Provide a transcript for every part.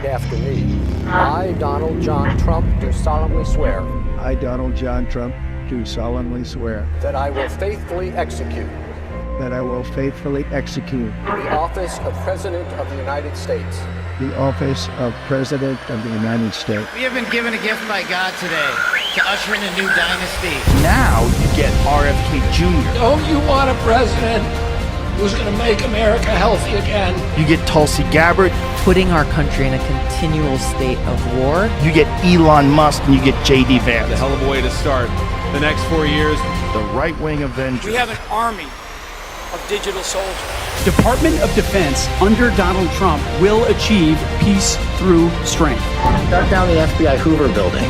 repeat after me. I, Donald John Trump, do solemnly swear. I, Donald John Trump, do solemnly swear. That I will faithfully execute. That I will faithfully execute. The office of President of the United States. The office of President of the United States. We have been given a gift by God today to usher in a new dynasty. Now you get RFK Jr. Don't you want a president who's going to make America healthy again? You get Tulsi Gabbard. Putting our country in a continual state of war. You get Elon Musk and you get J.D. Vance. A hell of a way to start the next 4 years. The right-wing Avengers. We have an army of digital soldiers. Department of Defense under Donald Trump will achieve peace through strength. Shut down the FBI Hoover building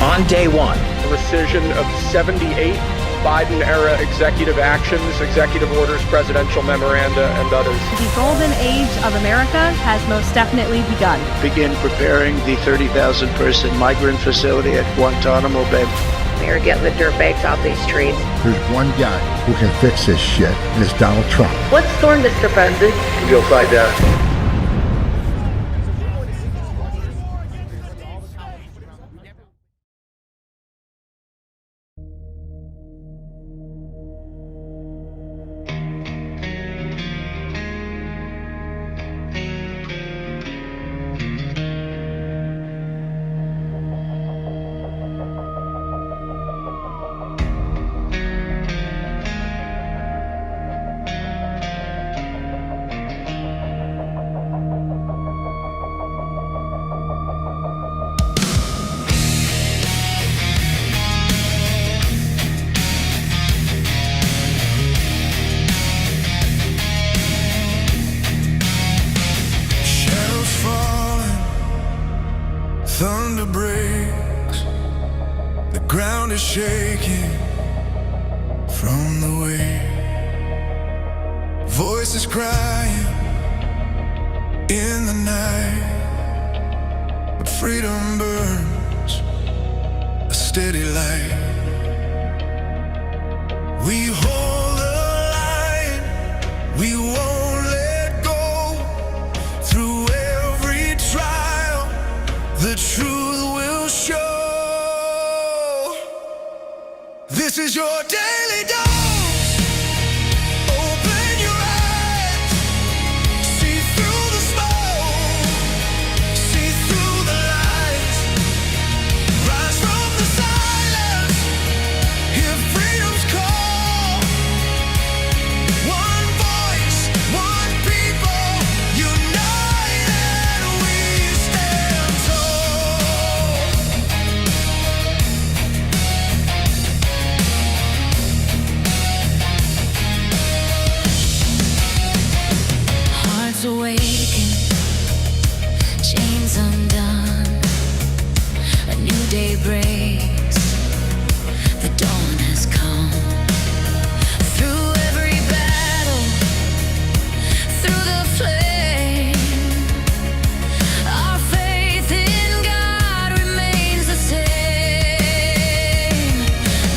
on day one. The rescission of 78 Biden-era executive actions, executive orders, presidential memoranda, and others. The golden age of America has most definitely begun. Begin preparing the 30,000-person migrant facility at Guantanamo Bay. We are getting the dirtbags off these streets. There's one guy who can fix this shit, and it's Donald Trump. What's storm, Mr. President? You'll find out. Thunder breaks, the ground is shaking from the weight. Voices crying in the night, but freedom burns a steady light. We hold the line, we won't let go. Through every trial, the truth will show. This is your daily dose. Open your eyes, see through the smoke, see through the lies. Rise from the silence, hear freedom's call. One voice, one people, united we stand tall. Hearts awaken, chains undone. A new day breaks, the dawn has come. Through every battle, through the flame, our faith in God remains the same.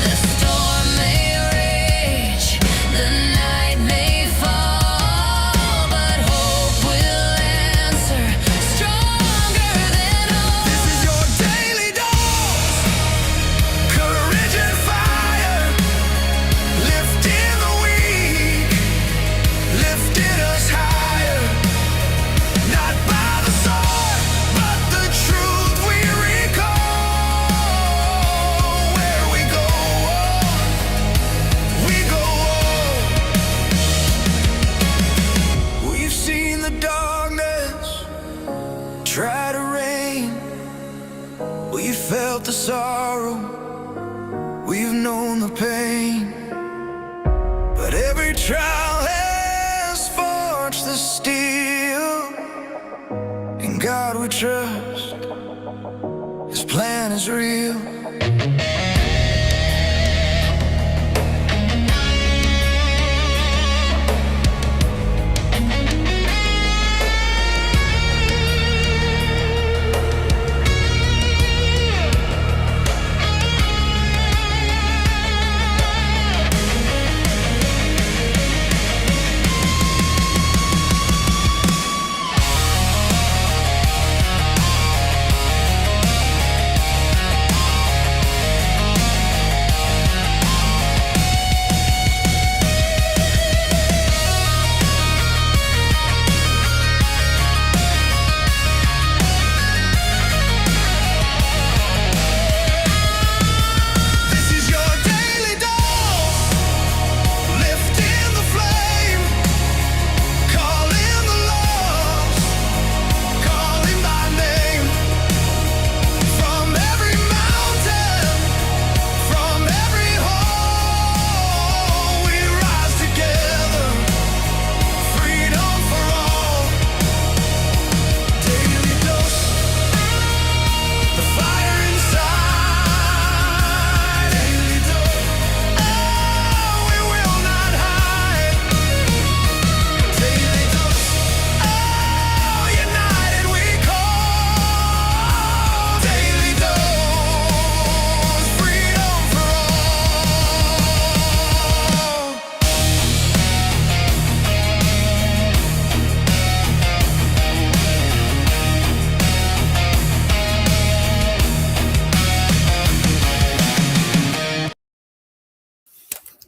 The storm may rage, the night may fall, but hope will answer stronger than all. This is your daily dose. Courage and fire, lifting the weak, lifting us higher. Not by the sword, but the truth we recall. Where we go, we've seen the darkness try to reign. We felt the sorrow, we've known the pain. But every trial has forged the steel. In God we trust, His plan is real.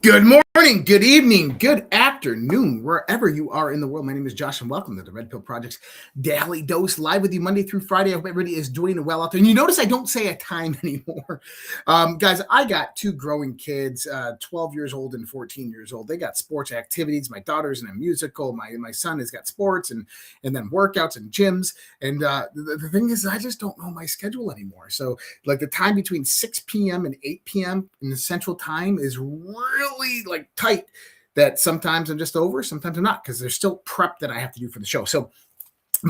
Good morning, good evening, good afternoon, wherever you are in the world. My name is Josh, and welcome to the Red Pill Project's Daily Dose, live with you Monday through Friday. I hope everybody is doing well out there. And you notice I don't say a time anymore. Guys, I got two growing kids, 12 years old and 14 years old. They got sports activities. My daughter's in a musical. My son has got sports and then workouts and gyms. And the thing is, I just don't know my schedule anymore. So like the time between 6 p.m. and 8 p.m. in the Central Time is really like tight that sometimes I'm just over, sometimes I'm not, because there's still prep that I have to do for the show. So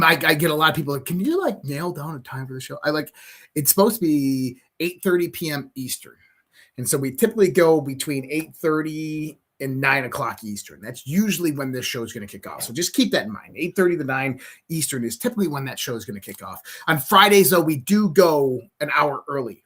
I get a lot of people like, can you like nail down a time for the show? It's supposed to be 8:30 p.m. Eastern. And so we typically go between 8:30 and 9 o'clock Eastern. That's usually when this show is going to kick off. So just keep that in mind. 8:30 to 9 Eastern is typically when that show is going to kick off. On Fridays, though, we do go an hour earlier.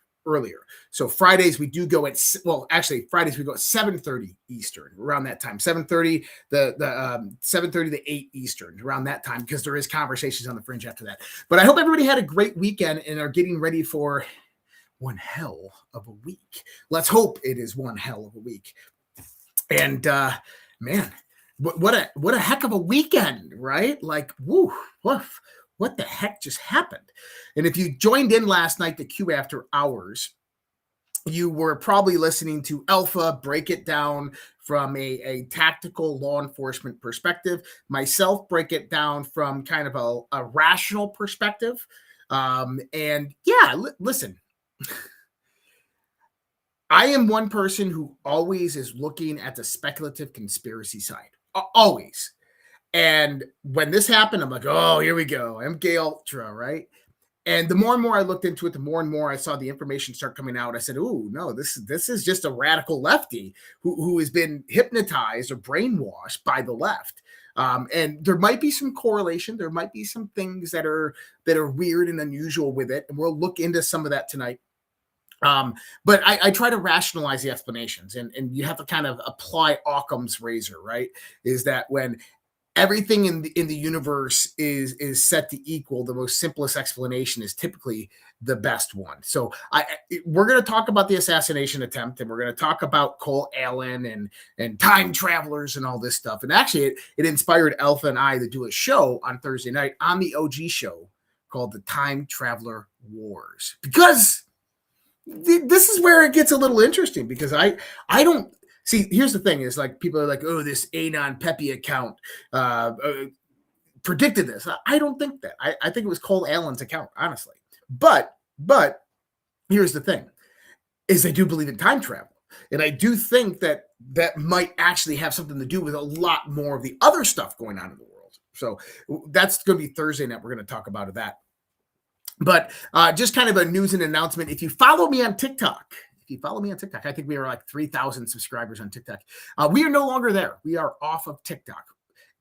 So Fridays we do go at, well, actually Fridays we go at 7:30 Eastern, around that time. 7:30 7:30 to 8 Eastern, around that time, because there is conversations on the fringe after that. But I hope everybody had a great weekend and are getting ready for one hell of a week. Let's hope it is one hell of a week. And man, what a heck of a weekend, right? Like, woo, woof. What the heck just happened? And if you joined in last night to Q After Hours, you were probably listening to Alpha break it down from a tactical law enforcement perspective. Myself break it down from kind of a rational perspective. And yeah, listen, I am one person who always is looking at the speculative conspiracy side. Always. And when this happened, I'm like, oh, here we go. MK Ultra, right? And the more and more I looked into it, the more and more I saw the information start coming out. I said, oh, no, this is just a radical lefty who has been hypnotized or brainwashed by the left. And there might be some correlation. There might be some things that are weird and unusual with it. And we'll look into some of that tonight. But I try to rationalize the explanations, and you have to kind of apply Occam's razor, right? Is that when everything in the universe is set to equal, the most simplest explanation is typically the best one. So we're going to talk about the assassination attempt, and we're going to talk about Cole Allen and time travelers and all this stuff. And actually, it inspired Alpha and I to do a show on Thursday night on the OG show called the Time Traveler Wars, because this is where it gets a little interesting, because I don't. See, here's the thing is, like, people are like, oh, this Anon Pepe account predicted this. I don't think that. I think it was Cole Allen's account, honestly. But here's the thing is, they do believe in time travel. And I do think that might actually have something to do with a lot more of the other stuff going on in the world. So that's going to be Thursday night. We're going to talk about that. But just kind of a news and announcement. If you follow me on TikTok, I think we are like 3,000 subscribers on TikTok. We are no longer there. We are off of TikTok,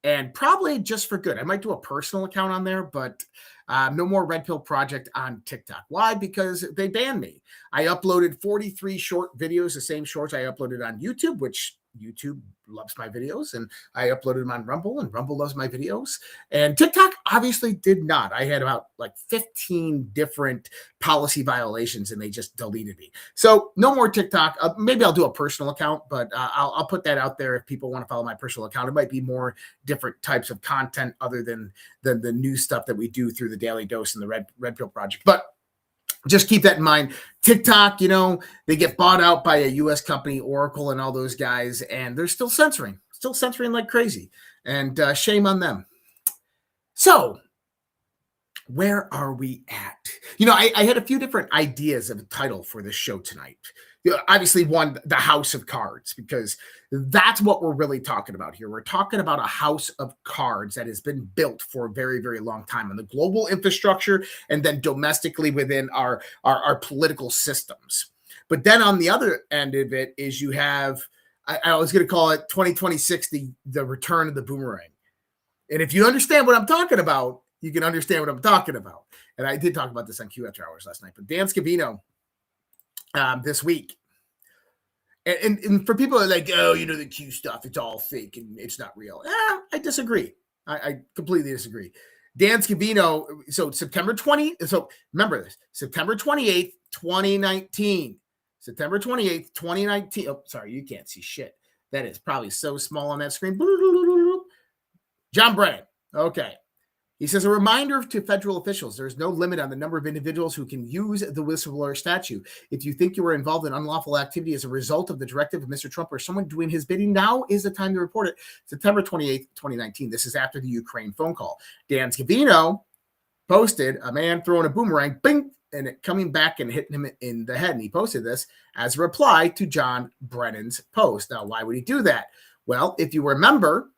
and probably just for good. I might do a personal account on there, but no more Red Pill Project on TikTok. Why? Because they banned me. I uploaded 43 short videos, the same shorts I uploaded on YouTube, which YouTube loves my videos, and I uploaded them on Rumble, and Rumble loves my videos. And TikTok obviously did not. I had about like 15 different policy violations, and they just deleted me. So no more TikTok. Maybe I'll do a personal account, but I'll put that out there if people want to follow my personal account. It might be more different types of content other than the new stuff that we do through the Daily Dose and the Red Pill Project. But just keep that in mind. TikTok, they get bought out by a U.S. company, Oracle, and all those guys, and they're still censoring like crazy. And shame on them. So, where are we at? I had a few different ideas of a title for this show tonight. Obviously, one, the House of Cards, because that's what we're really talking about here. We're talking about a house of cards that has been built for a very, very long time on the global infrastructure and then domestically within our political systems. But then on the other end of it is you have, I was going to call it 2026, the return of the boomerang. And if you understand what I'm talking about, you can understand what I'm talking about. And I did talk about this on Q After Hours last night, but Dan Scavino, this week. And for people that are like, oh, the Q stuff, it's all fake and it's not real. I disagree. I completely disagree. Dan Scavino, so September 28th, 2019. September 28th, 2019. Oh, sorry, you can't see shit. That is probably so small on that screen. John Brennan. Okay. He says, a reminder to federal officials, there is no limit on the number of individuals who can use the whistleblower statute. If you think you were involved in unlawful activity as a result of the directive of Mr. Trump or someone doing his bidding, now is the time to report it. September 28th, 2019. This is after the Ukraine phone call. Dan Scavino posted a man throwing a boomerang, bing, and it coming back and hitting him in the head. And he posted this as a reply to John Brennan's post. Now, why would he do that? Well, if you remember,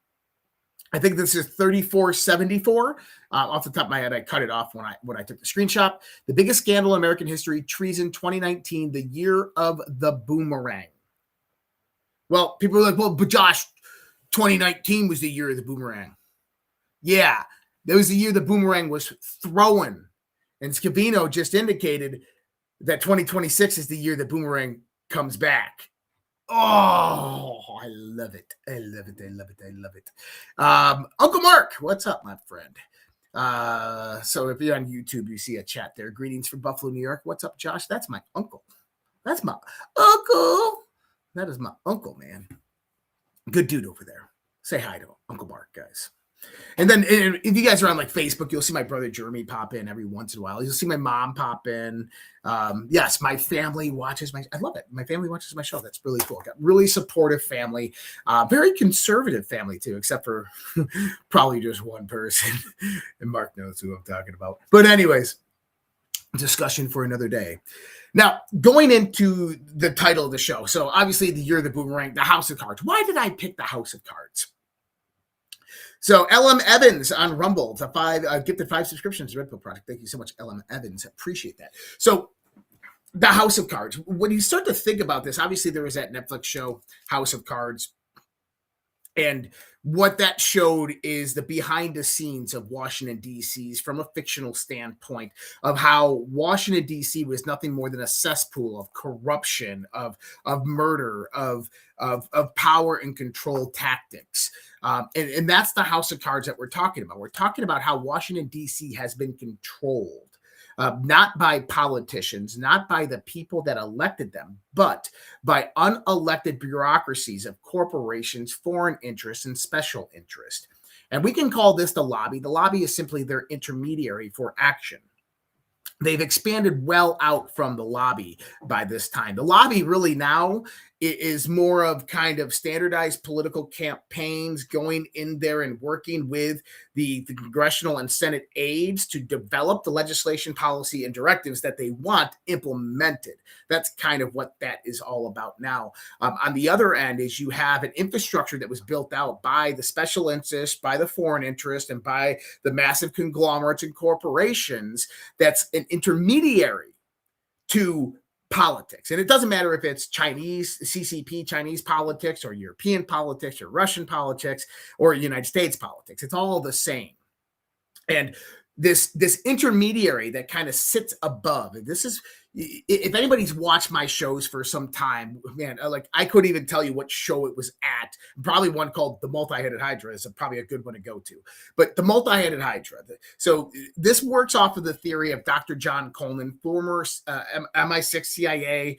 I think this is 3474. Off the top of my head, I cut it off when I took the screenshot. The biggest scandal in American history, treason 2019, the year of the boomerang. Well, people are like, well, but Josh, 2019 was the year of the boomerang. Yeah, that was the year the boomerang was thrown. And Scavino just indicated that 2026 is the year the boomerang comes back. Oh, I love it. I love it. I love it. I love it. Uncle Mark, what's up, my friend? So if you're on YouTube, you see a chat there. Greetings from Buffalo, New York. What's up, Josh? That's my uncle. That's my uncle. That is my uncle, man. Good dude over there. Say hi to Uncle Mark, guys. And then if you guys are on like Facebook, you'll see my brother Jeremy pop in every once in a while. You'll see my mom pop in. Yes, my family watches I love it. My family watches my show. That's really cool. Got really supportive family, very conservative family too, except for probably just one person. And Mark knows who I'm talking about. But anyways, discussion for another day. Now, going into the title of the show. So obviously the year of the boomerang, the House of Cards. Why did I pick the House of Cards? So LM Evans on Rumble, gifted 5 subscriptions to Repill Project. Thank you so much, LM Evans. Appreciate that. So the House of Cards, when you start to think about this, obviously there was that Netflix show, House of Cards. And what that showed is the behind the scenes of Washington, D.C.'s from a fictional standpoint of how Washington, D.C. was nothing more than a cesspool of corruption, of murder, of power and control tactics. And that's the House of Cards that we're talking about. We're talking about how Washington, D.C. has been controlled. Not by politicians, not by the people that elected them, but by unelected bureaucracies of corporations, foreign interests, and special interest. And we can call this the lobby. The lobby is simply their intermediary for action. They've expanded well out from the lobby by this time. The lobby really now is more of kind of standardized political campaigns going in there and working with the congressional and Senate aides to develop the legislation, policy, and directives that they want implemented. That's kind of what that is all about now. On the other end is you have an infrastructure that was built out by the special interests, by the foreign interest, and by the massive conglomerates and corporations that's an intermediary to politics. And it doesn't matter if it's Chinese, CCP, Chinese politics, or European politics, or Russian politics, or United States politics. It's all the same. And this intermediary that kind of sits above, and this is, if anybody's watched my shows for some time, man, like I couldn't even tell you what show it was at. Probably one called The Multi-Headed Hydra is probably a good one to go to. But The Multi-Headed Hydra. So this works off of the theory of Dr. John Coleman, former MI6 CIA.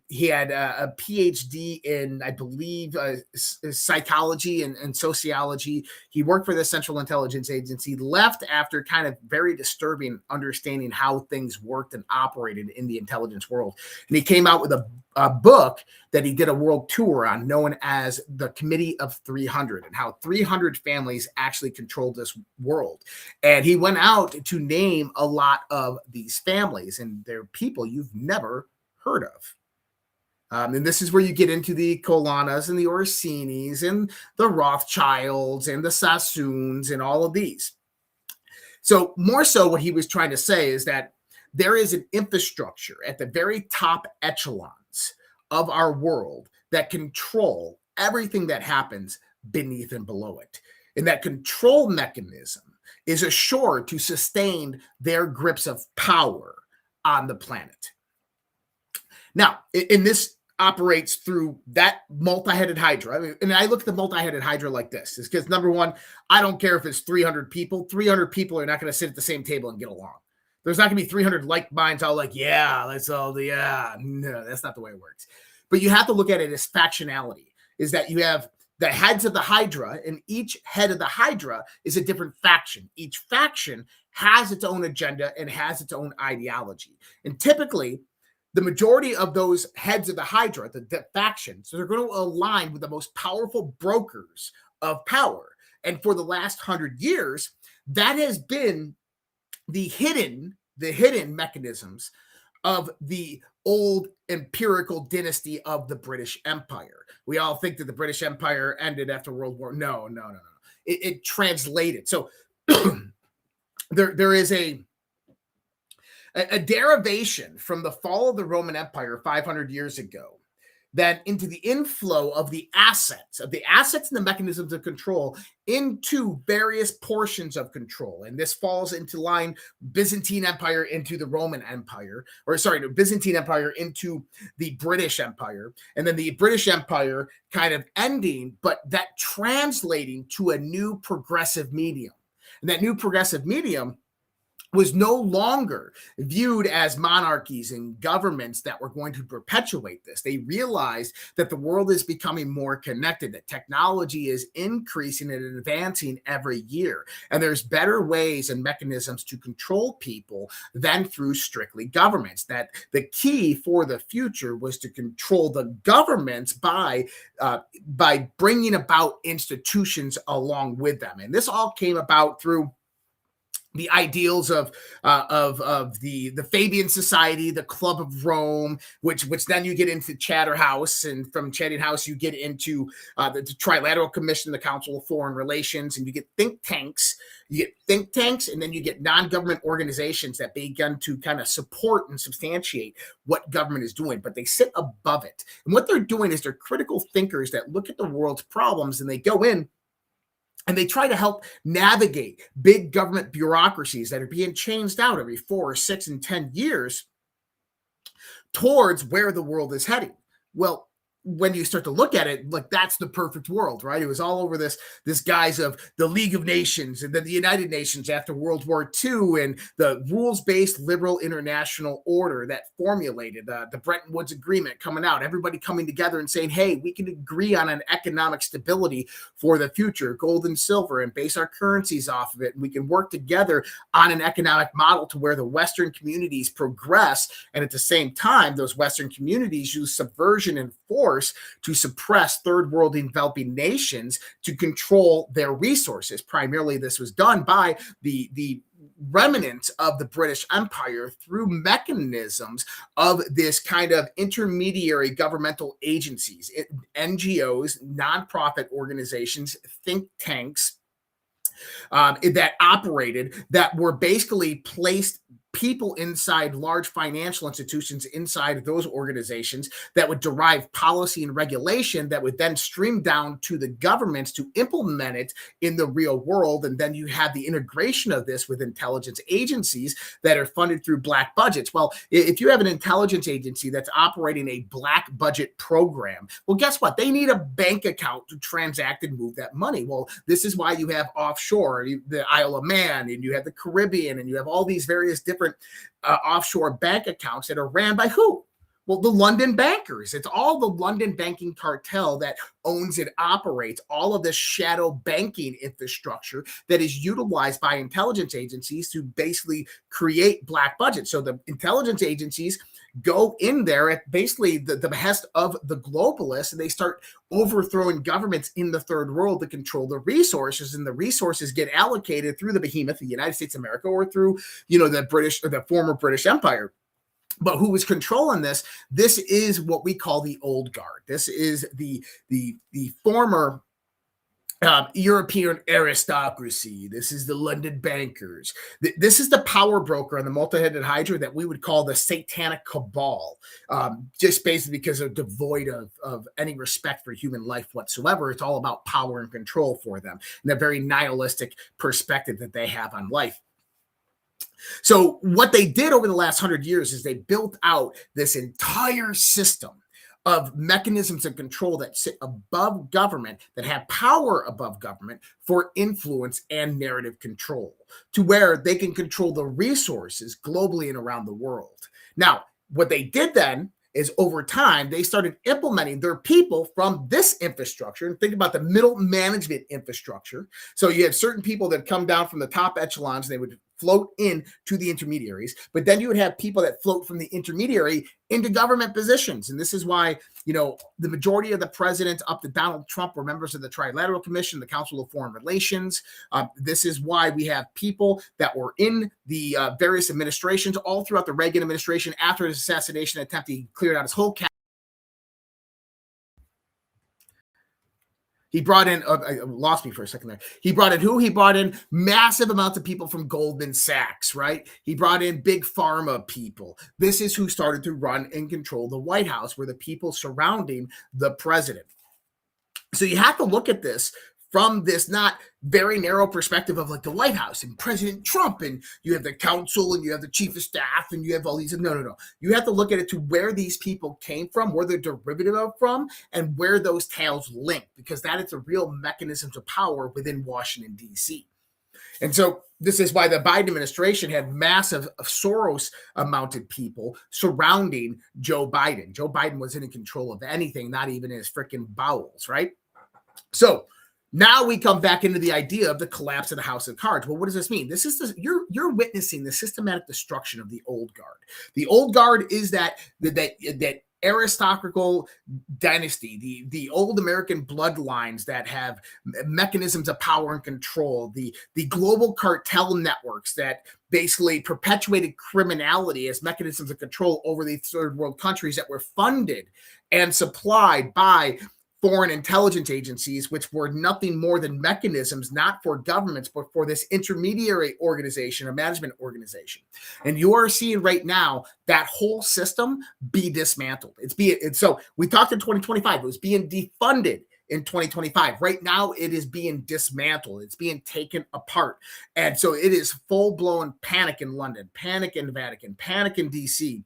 He had a PhD in, I believe, psychology and sociology. He worked for the Central Intelligence Agency, left after kind of very disturbing understanding how things worked and operated in the intelligence world. And he came out with a book that he did a world tour on, known as the Committee of 300, and how 300 families actually controlled this world. And he went out to name a lot of these families, and they're people you've never heard of. And this is where you get into the Colanas and the Orsinis and the Rothschilds and the Sassoons and all of these. So more so what he was trying to say is that there is an infrastructure at the very top echelons of our world that control everything that happens beneath and below it. And that control mechanism is assured to sustain their grips of power on the planet. Now, and this operates through that multi-headed hydra. I mean, and I look at the multi-headed hydra like this, is because number one, I don't care if it's 300 people. 300 people are not going to sit at the same table and get along. There's not going to be 300 like minds all like, yeah, let's all, yeah. No, that's not the way it works. But you have to look at it as factionality. is that you have the heads of the Hydra, and each head of the Hydra is a different faction. Each faction has its own agenda and has its own ideology. And typically, the majority of those heads of the Hydra, the factions, so they're going to align with the most powerful brokers of power. And for the last 100 years, that has been the hidden mechanisms of the old empirical dynasty of the British Empire. We all think that the British Empire ended after World War. No. It translated. So there is a derivation from the fall of the Roman Empire 500 years ago, that into the inflow of the assets and the mechanisms of control into various portions of control. And this falls into line Byzantine Empire into the Roman Empire, Byzantine Empire into the British Empire, and then the British Empire kind of ending, but that translating to a new progressive medium. And that new progressive medium was no longer viewed as monarchies and governments that were going to perpetuate this. They realized that the world is becoming more connected, that technology is increasing and advancing every year, and there's better ways and mechanisms to control people than through strictly governments. That the key for the future was to control the governments by bringing about institutions along with them. And this all came about through the ideals of the Fabian Society, the Club of Rome, which then you get into Chatterhouse, and from Chatterhouse you get into the Trilateral Commission, the Council of Foreign Relations, and you get think tanks. And then you get non-government organizations that begin to kind of support and substantiate what government is doing, but they sit above it. And what they're doing is they're critical thinkers that look at the world's problems, and they go in and they try to help navigate big government bureaucracies that are being changed out every 4 or 6 and 10 years towards where the world is heading. Well, when you start to look at it, like, that's the perfect world, right? It was all over this guise of the League of Nations and then the United Nations after World War II, and the rules-based liberal international order that formulated the Bretton Woods Agreement coming out, everybody coming together and saying, hey, we can agree on an economic stability for the future, gold and silver, and base our currencies off of it. And we can work together on an economic model to where the Western communities progress. And at the same time, those Western communities use subversion and force to suppress third world developing nations to control their resources. Primarily, this was done by the remnants of the British Empire through mechanisms of this kind of intermediary governmental agencies, NGOs, nonprofit organizations, think tanks that operated, that were basically placed people inside large financial institutions inside those organizations that would derive policy and regulation that would then stream down to the governments to implement it in the real world. And then you have the integration of this with intelligence agencies that are funded through black budgets. Well, if you have an intelligence agency that's operating a black budget program, well, guess what? They need a bank account to transact and move that money. Well, this is why you have offshore, the Isle of Man, and you have the Caribbean, and you have all these various different offshore bank accounts that are ran by who? Well, the London bankers. It's all the London banking cartel that owns and operates all of this shadow banking infrastructure that is utilized by intelligence agencies to basically create black budgets. So the intelligence agencies go in there at basically the behest of the globalists, and they start overthrowing governments in the third world to control the resources, and the resources get allocated through the behemoth, the United States of America, or through, the British or the former British Empire. But who is controlling this? This is what we call the old guard. This is the former European aristocracy. This is the London bankers. This is the power broker on the multi-headed hydra that we would call the satanic cabal, just basically because they're devoid of any respect for human life whatsoever. It's all about power and control for them, and a very nihilistic perspective that they have on life. So what they did over the last 100 years is they built out this entire system of mechanisms of control that sit above government, that have power above government for influence and narrative control, to where they can control the resources globally and around the world. Now, what they did then is over time, they started implementing their people from this infrastructure. And think about the middle management infrastructure. So you had certain people that come down from the top echelons, and they would float in to the intermediaries, but then you would have people that float from the intermediary into government positions. And this is why, the majority of the presidents up to Donald Trump were members of the Trilateral Commission, the Council of Foreign Relations. This is why we have people that were in the various administrations all throughout the Reagan administration. After his assassination attempt, he cleared out his whole cabinet. He brought in, lost me for a second there. He brought in who? He brought in massive amounts of people from Goldman Sachs, right? He brought in big pharma people. This is who started to run and control the White House, were the people surrounding the president. So you have to look at this from this not very narrow perspective of like the White House and President Trump, and you have the council and you have the chief of staff and you have all these. No. You have to look at it to where these people came from, where they're derivative of from, and where those tails link, because that is the real mechanisms of power within Washington, D.C. And so this is why the Biden administration had massive Soros-mounted people surrounding Joe Biden. Joe Biden wasn't in control of anything, not even his freaking bowels, right? So now we come back into the idea of the collapse of the House of Cards. Well, what does this mean? This is you're witnessing the systematic destruction of the old guard. The old guard is that aristocratical dynasty, the old American bloodlines that have mechanisms of power and control, the global cartel networks that basically perpetuated criminality as mechanisms of control over the third world countries that were funded and supplied by foreign intelligence agencies, which were nothing more than mechanisms, not for governments, but for this intermediary organization, a management organization. And you are seeing right now that whole system be dismantled. So we talked in 2025, it was being defunded in 2025. Right now, it is being dismantled. It's being taken apart. And so it is full-blown panic in London, panic in the Vatican, panic in DC.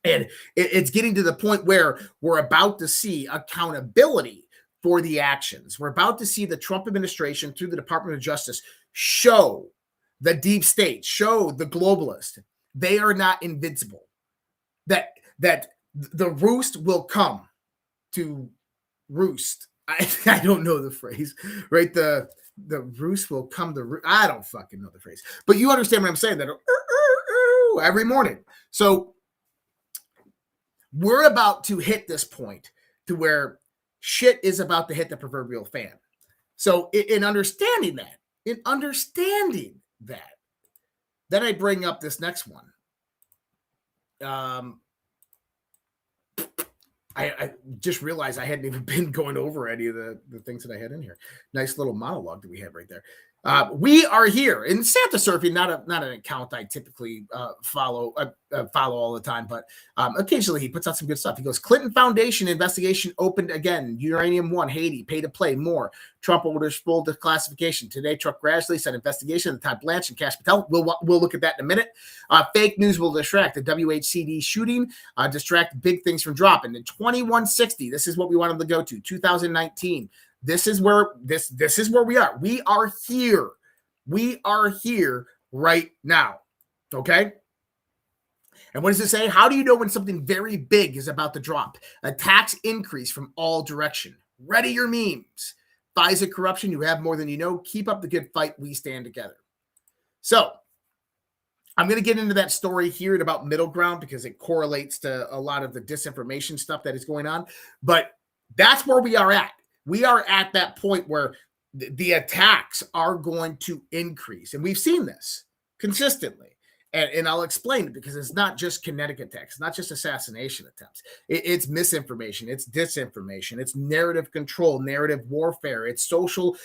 And it's getting to the point where we're about to see accountability for the actions. We're about to see the Trump administration through the Department of Justice show the deep state, show the globalists, they are not invincible. That the roost will come to roost. I don't know the phrase, right? The roost will come to roost. I don't fucking know the phrase. But you understand what I'm saying, that every morning. So we're about to hit this point to where shit is about to hit the proverbial fan. So in understanding that, then I bring up this next one. I just realized I hadn't even been going over any of the things that I had in here. Nice little monologue that we had right there. We are here in Santa Surfing, not an account I typically follow all the time, but occasionally he puts out some good stuff. He goes, Clinton Foundation investigation opened again. Uranium One, Haiti, pay to play, more. Trump orders full declassification. Today, Trump gradually said investigation of Todd Blanche and Cash Patel. We'll look at that in a minute. Fake news will distract. The WHCD shooting distract big things from dropping. In 2160, this is what we wanted to go to. 2019. This is where we are. We are here. We are here right now. Okay? And what does it say? How do you know when something very big is about to drop? Attacks increase from all direction. Ready your memes. FISA corruption, you have more than you know. Keep up the good fight. We stand together. So I'm going to get into that story here about middle ground because it correlates to a lot of the disinformation stuff that is going on. But that's where we are at. We are at that point where the attacks are going to increase. And we've seen this consistently. And I'll explain it because it's not just kinetic attacks. It's not just assassination attempts. It's misinformation. It's disinformation. It's narrative control, narrative warfare. It's social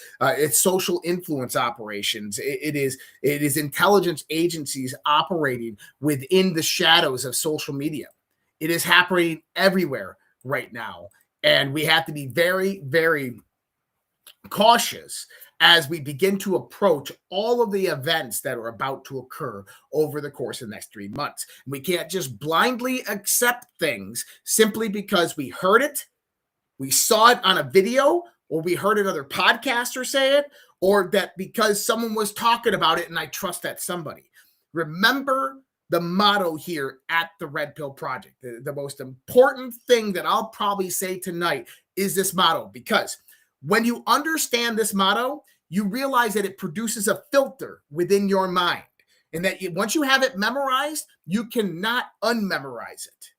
influence operations. It is intelligence agencies operating within the shadows of social media. It is happening everywhere right now. And we have to be very, very cautious as we begin to approach all of the events that are about to occur over the course of the next 3 months. We can't just blindly accept things simply because we heard it, we saw it on a video, or we heard another podcaster say it, or that because someone was talking about it and I trust that somebody. Remember the motto here at the Red Pill Project. The most important thing that I'll probably say tonight is this motto, because when you understand this motto, you realize that it produces a filter within your mind, and that once you have it memorized, you cannot unmemorize it.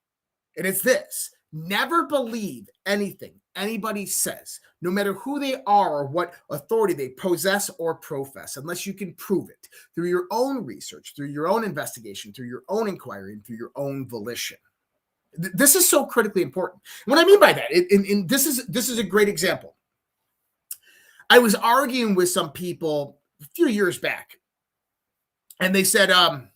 And it's this: never believe anything anybody says, no matter who they are or what authority they possess or profess, unless you can prove it through your own research, through your own investigation, through your own inquiry, and through your own volition. This is so critically important. What I mean by that, this is a great example. I was arguing with some people a few years back, and they said, "Oh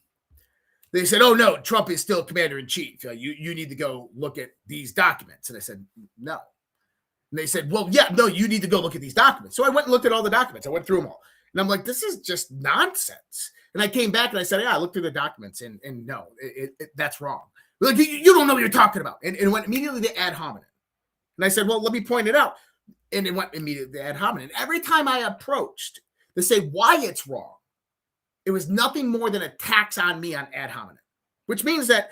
no, Trump is still commander-in-chief. You need to go look at these documents." And I said, "No." And they said, "Well, yeah, no, you need to go look at these documents." So I went and looked at all the documents. I went through them all, and I'm like, "This is just nonsense." And I came back and I said, "Yeah, I looked through the documents, and no, that's wrong. Like, you don't know what you're talking about." And it went immediately to ad hominem. And I said, "Well, let me point it out." And it went immediately to ad hominem. And every time I approached to say why it's wrong, it was nothing more than attacks on me on ad hominem, which means that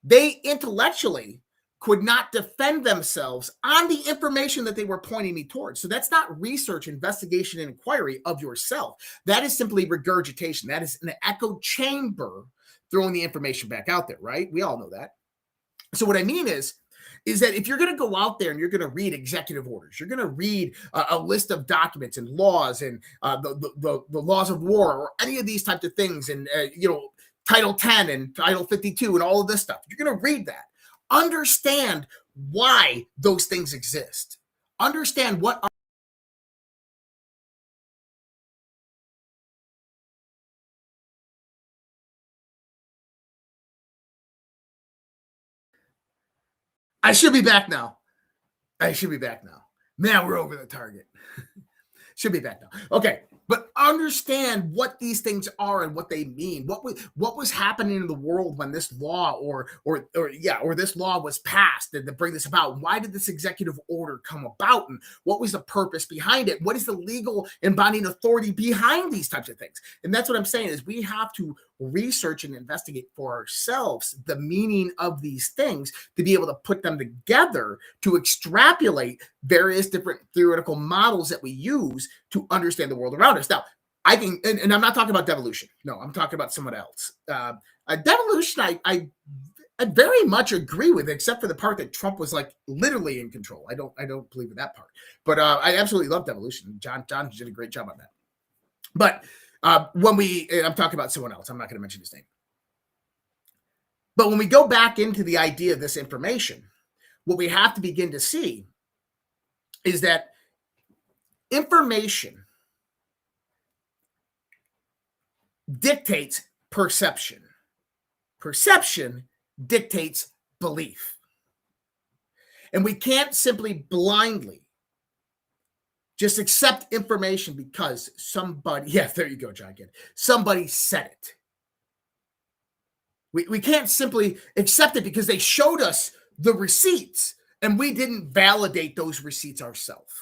they intellectually could not defend themselves on the information that they were pointing me towards. So that's not research, investigation, and inquiry of yourself. That is simply regurgitation. That is an echo chamber throwing the information back out there, right? We all know that. So what I mean is that if you're going to go out there and you're going to read executive orders, you're going to read a list of documents and laws and the laws of war or any of these types of things, and Title 10 and Title 52 and all of this stuff, you're going to read that. Understand why those things exist. Understand what I should be back now. Man, we're over the target. Should be back now. Okay. But understand what these things are and what they mean. What was happening in the world when this law or this law was passed to bring this about? Why did this executive order come about? And what was the purpose behind it? What is the legal embodying authority behind these types of things? And that's what I'm saying is we have to research and investigate for ourselves the meaning of these things to be able to put them together to extrapolate various different theoretical models that we use to understand the world around us. Now, I think, and I'm not talking about devolution. No, I'm talking about someone else. Devolution, I very much agree with, except for the part that Trump was like literally in control. I don't believe in that part. But I absolutely love devolution. John did a great job on that. But I'm talking about someone else. I'm not going to mention his name. But when we go back into the idea of this information, what we have to begin to see is that information dictates perception. Perception dictates belief. And we can't simply blindly just accept information because somebody, there you go, John, again. Somebody said it. We can't simply accept it because they showed us the receipts and we didn't validate those receipts ourselves.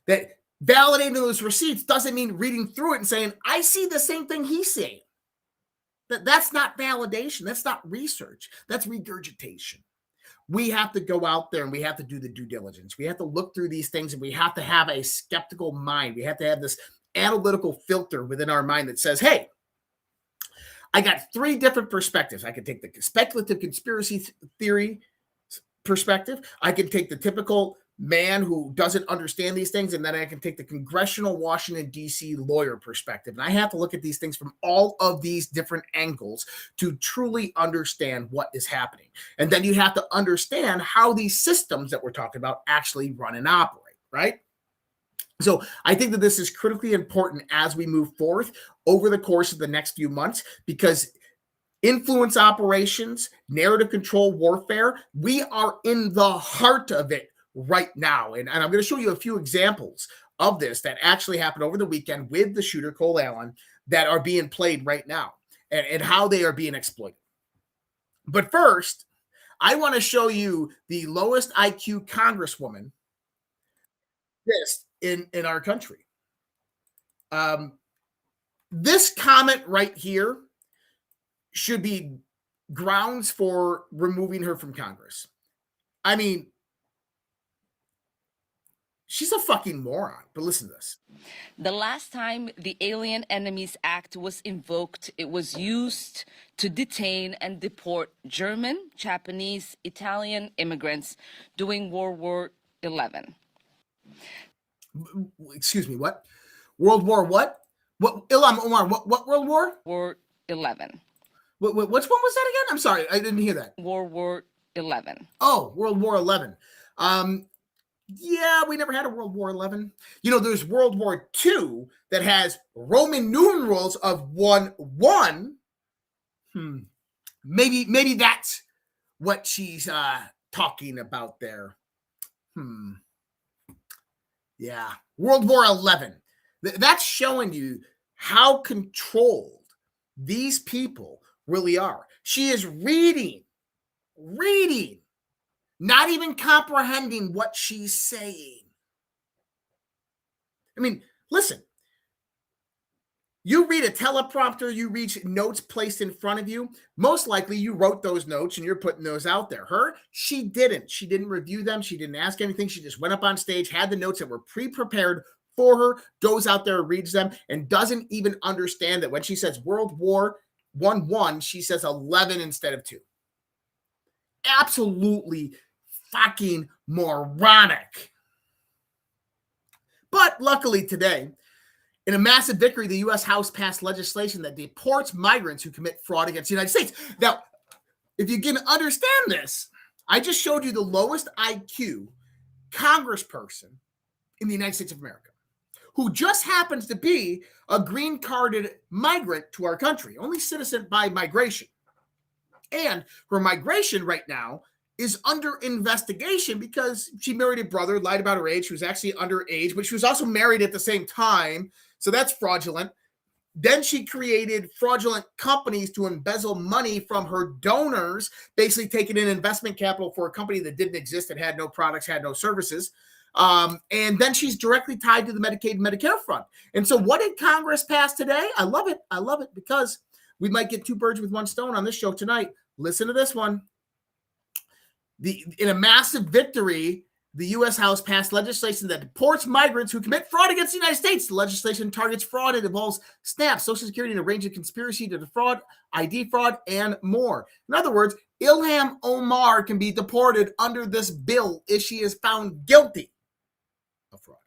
That validating those receipts doesn't mean reading through it and saying, I see the same thing he's saying. That's not validation. That's not research. That's regurgitation. We have to go out there and we have to do the due diligence. We have to look through these things and we have to have a skeptical mind. We have to have this analytical filter within our mind that says, hey, I got three different perspectives. I can take the speculative conspiracy theory perspective. I can take the typical man who doesn't understand these things, and then I can take the congressional Washington, D.C. lawyer perspective. And I have to look at these things from all of these different angles to truly understand what is happening. And then you have to understand how these systems that we're talking about actually run and operate, right? So I think that this is critically important as we move forth over the course of the next few months, because influence operations, narrative control warfare, we are in the heart of it right now. And I'm going to show you a few examples of this that actually happened over the weekend with the shooter, Cole Allen, that are being played right now and how they are being exploited. But first, I want to show you the lowest IQ congresswoman in our country. This comment right here should be grounds for removing her from Congress. I mean, she's a fucking moron. But listen to this. The last time the Alien Enemies Act was invoked, it was used to detain and deport German, Japanese, Italian immigrants during World War XI. Excuse me, what? World War what? What, Ilham Omar, what World War? War XI. Which one was that again? I'm sorry, I didn't hear that. World War XI. Oh, World War XI. Yeah, we never had a World War XI. You know, there's World War II that has Roman numerals of 1-1. Maybe that's what she's talking about there. Yeah, World War XI. That's showing you how controlled these people really are. She is reading, not even comprehending what she's saying. I mean, listen, you read a teleprompter, you read notes placed in front of you. Most likely you wrote those notes and you're putting those out there. Her, she didn't. She didn't review them. She didn't ask anything. She just went up on stage, had the notes that were pre-prepared for her, goes out there, reads them, and doesn't even understand that when she says World War I, she says 11 instead of 2. Absolutely fucking moronic. But luckily today, in a massive victory, the U.S. House passed legislation that deports migrants who commit fraud against the United States. Now, if you can understand this, I just showed you the lowest IQ congressperson in the United States of America, who just happens to be a green-carded migrant to our country, only citizen by migration. And her migration right now is under investigation because she married a brother, lied about her age. She was actually underage, but she was also married at the same time. So that's fraudulent. Then she created fraudulent companies to embezzle money from her donors, basically taking in investment capital for a company that didn't exist, that had no products, had no services. And then she's directly tied to the Medicaid and Medicare front. And so what did Congress pass today? I love it. I love it because we might get 2 birds with 1 stone on this show tonight. Listen to this one. In a massive victory, the U.S. House passed legislation that deports migrants who commit fraud against the United States. The legislation targets fraud. It involves SNAP, Social Security, and a range of conspiracy to defraud, ID fraud, and more. In other words, Ilham Omar can be deported under this bill if she is found guilty of fraud.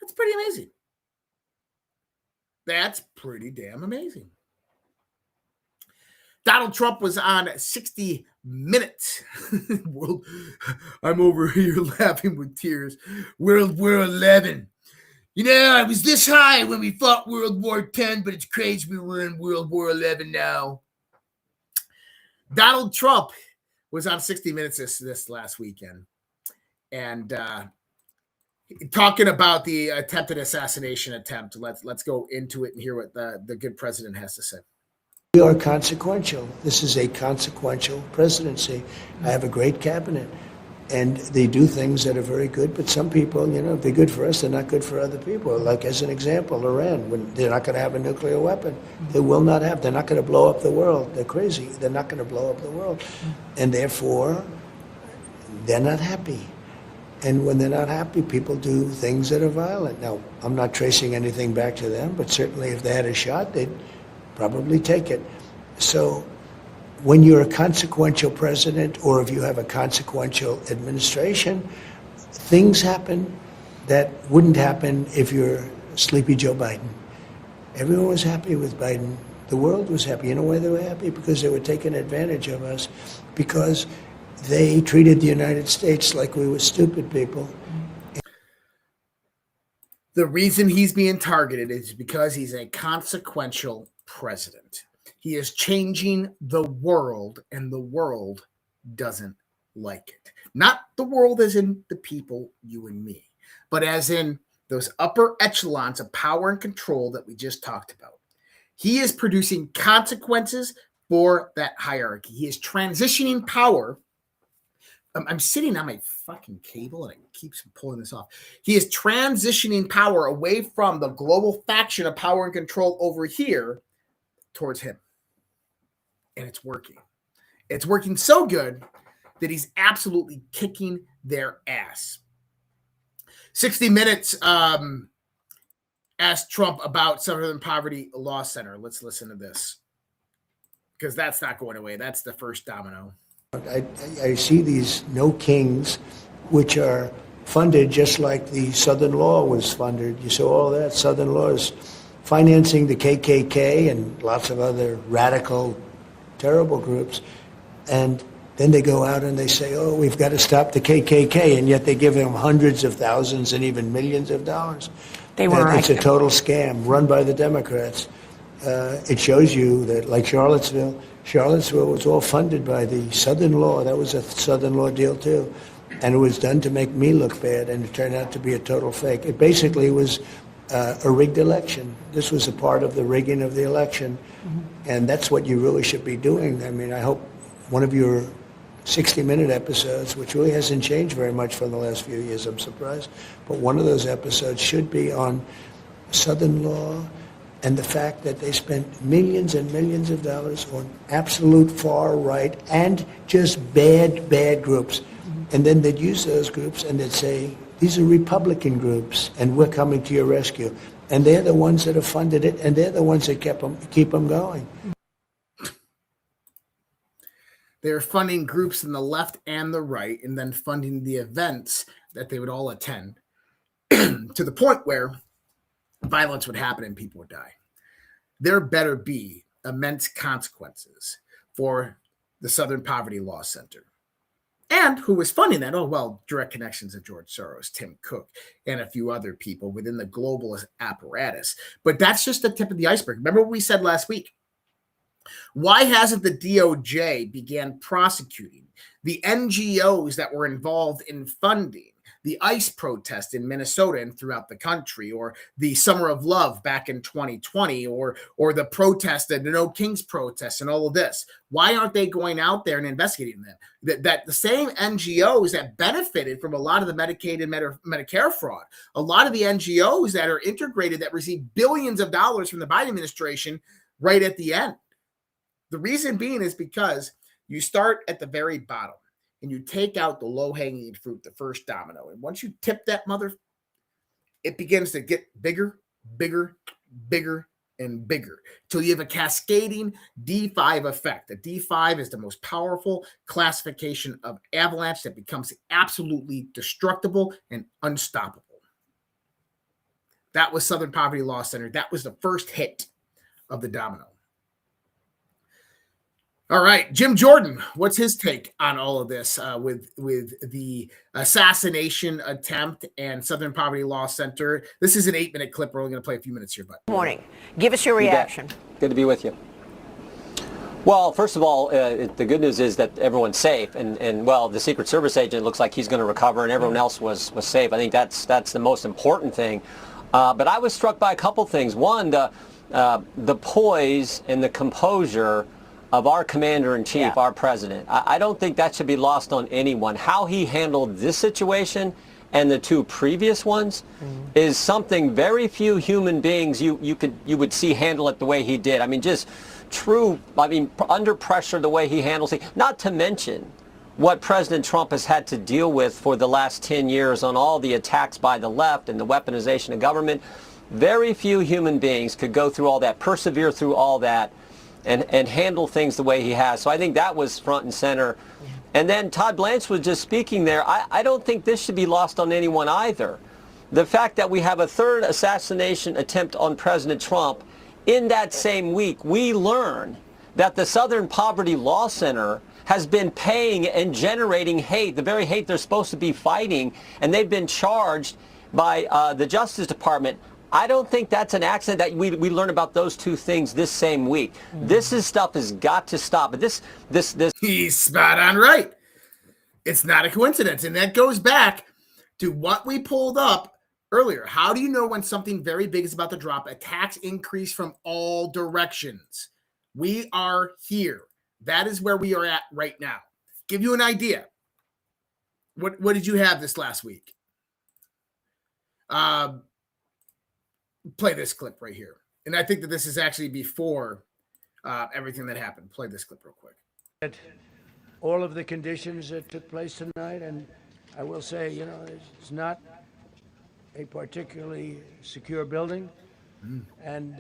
That's pretty amazing. That's pretty damn amazing. Donald Trump was on 60 Minutes. World, I'm over here laughing with tears. World War 11. You know, I was this high when we fought World War 10, but it's crazy we're in World War 11 now. Donald Trump was on 60 Minutes this last weekend, and talking about the attempted assassination attempt. Let's go into it and hear what the good president has to say. We are consequential. This is a consequential presidency. I have a great cabinet, and they do things that are very good, but some people, you know, if they're good for us, they're not good for other people. Like, as an example, Iran, when they're not going to have a nuclear weapon. They will not have. They're not going to blow up the world. They're crazy. They're not going to blow up the world. And therefore, they're not happy. And when they're not happy, people do things that are violent. Now, I'm not tracing anything back to them, but certainly if they had a shot, they'd probably take it. So when you're a consequential president, or if you have a consequential administration, things happen that wouldn't happen if you're Sleepy Joe Biden. Everyone was happy with Biden. The world was happy. You know why they were happy? Because they were taking advantage of us, because they treated the United States like we were stupid people. The reason he's being targeted is because he's a consequential president. He is changing the world, and the world doesn't like it. Not the world as in the people, you and me, but as in those upper echelons of power and control that we just talked about. He is producing consequences for that hierarchy. He is transitioning power. I'm sitting on my fucking cable and it keeps pulling this off. He is transitioning power away from the global faction of power and control over here towards him. and it's working. It's working so good that he's absolutely kicking their ass. 60 Minutes asked Trump about Southern Poverty Law Center. Let's listen to this, because that's not going away. That's the first domino. I see these no kings, which are funded just like the Southern Law was funded. You saw all that. Southern Law is financing the KKK and lots of other radical, terrible groups. And then they go out and they say, oh, we've got to stop the KKK. And yet they give them hundreds of thousands and even millions of dollars. It's a total scam run by the Democrats. It shows you that, like Charlottesville was all funded by the Southern Law. That was a Southern Law deal, too. And it was done to make me look bad, and it turned out to be a total fake. It basically was a rigged election. This was a part of the rigging of the election, and that's what you really should be doing. I mean, I hope one of your 60-minute episodes, which really hasn't changed very much from the last few years, I'm surprised, but one of those episodes should be on Southern Law and the fact that they spent millions and millions of dollars on absolute far right and just bad groups. And then they'd use those groups and they'd say, these are Republican groups and we're coming to your rescue. And they're the ones that have funded it, and they're the ones that keep them going. They're funding groups in the left and the right, and then funding the events that they would all attend to the point where violence would happen and people would die. There better be immense consequences for the Southern Poverty Law Center. And who was funding that? Oh, well, direct connections to George Soros, Tim Cook, and a few other people within the globalist apparatus. But that's just the tip of the iceberg. Remember what we said last week? Why hasn't the DOJ began prosecuting the NGOs that were involved in funding the ICE protest in Minnesota and throughout the country, or the Summer of Love back in 2020, or the protest, the No Kings protest, and all of this? Why aren't they going out there and investigating them? That the same NGOs that benefited from a lot of the Medicaid and Medicare fraud, a lot of the NGOs that are integrated that receive billions of dollars from the Biden administration right at the end. The reason being is because you start at the very bottom and you take out the low-hanging fruit, the first domino. And once you tip that mother, it begins to get bigger, and bigger, till you have a cascading D5 effect. A D5 is the most powerful classification of avalanche that becomes absolutely destructible and unstoppable. That was Southern Poverty Law Center. That was the first hit of the domino. All right, Jim Jordan, what's his take on all of this with the assassination attempt and Southern Poverty Law Center? This is an 8-minute clip. We're only going to play a few minutes here. But morning. Give us your reaction. Good to be with you. Well, first of all, the good news is that everyone's safe, and well, the Secret Service agent looks like he's going to recover, and everyone else was safe. I think that's the most important thing. But I was struck by a couple things. One, the poise and the composure of our commander-in-chief, our president. I don't think that should be lost on anyone. How he handled this situation and the two previous ones is something very few human beings you would see handle it the way he did. I mean, just true, under pressure the way he handles it. Not to mention what President Trump has had to deal with for the last 10 years on all the attacks by the left and the weaponization of government. Very few human beings could go through all that, persevere through all that, and handle things the way he has. So I think that was front and center. And then Todd Blanche was just speaking there. I don't think this should be lost on anyone either. The fact that we have a third assassination attempt on President Trump, in that same week, we learn that the Southern Poverty Law Center has been paying and generating hate, the very hate they're supposed to be fighting, and they've been charged by the Justice Department. I don't think that's an accident that we learn about those two things this same week. This stuff has got to stop. But this he's spot on right. It's not a coincidence, and that goes back to what we pulled up earlier. How do you know when something very big is about to drop? Attacks increase from all directions. We are here. That is where we are at right now. Give you an idea. What did you have this last week? Play this clip right here. And I think that this is actually before everything that happened. Play this clip real quick. All of the conditions that took place tonight, and I will say, it's not a particularly secure building, and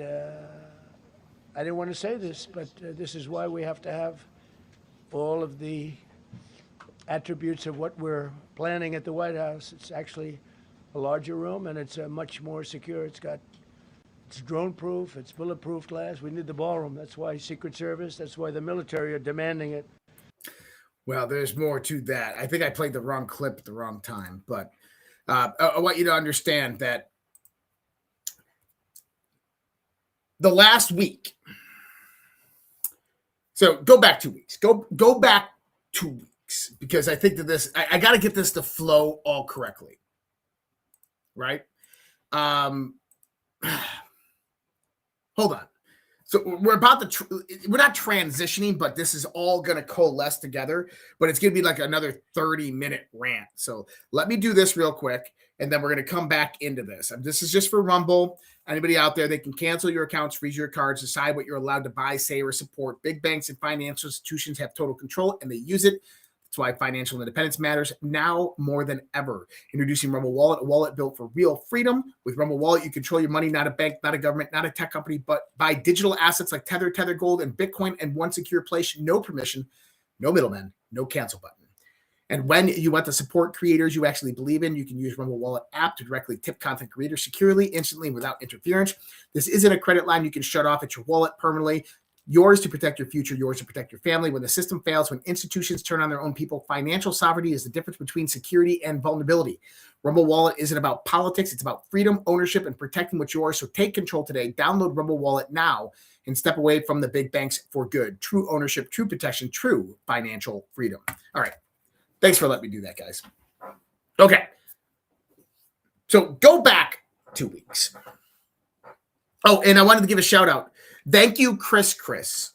I didn't want to say this, but this is why we have to have all of the attributes of what we're planning at the White House. It's actually a larger room, and it's much more secure. It's drone-proof, it's bulletproof glass. We need the ballroom. That's why Secret Service, that's why the military are demanding it. Well, there's more to that. I think I played the wrong clip at the wrong time, but I want you to understand that the last week, so go back 2 weeks. Go back 2 weeks, because I think that this, I got to get this to flow all correctly, right? Hold on. So we're about to, we're not transitioning, but this is all going to coalesce together, but it's going to be like another 30-minute rant. So let me do this real quick, and then we're going to come back into this. And this is just for Rumble. Anybody out there, they can cancel your accounts, freeze your cards, decide what you're allowed to buy, say, or support. Big banks and financial institutions have total control, and they use it. That's why financial independence matters now more than ever. Introducing Rumble Wallet, a wallet built for real freedom. With Rumble Wallet, you control your money, not a bank, not a government, not a tech company, but buy digital assets like Tether, Tether Gold, and Bitcoin in one secure place. No permission, no middleman, no cancel button. And when you want to support creators you actually believe in, you can use Rumble Wallet app to directly tip content creators securely, instantly, without interference. This isn't a credit line you can shut off at your wallet permanently. Yours to protect your future, yours to protect your family. When the system fails, when institutions turn on their own people, financial sovereignty is the difference between security and vulnerability. Rumble Wallet isn't about politics. It's about freedom, ownership, and protecting what's yours. So take control today. Download Rumble Wallet now and step away from the big banks for good. True ownership, true protection, true financial freedom. All right. Thanks for letting me do that, guys. Okay. So go back 2 weeks. Oh, and I wanted to give a shout out. Thank you, Chris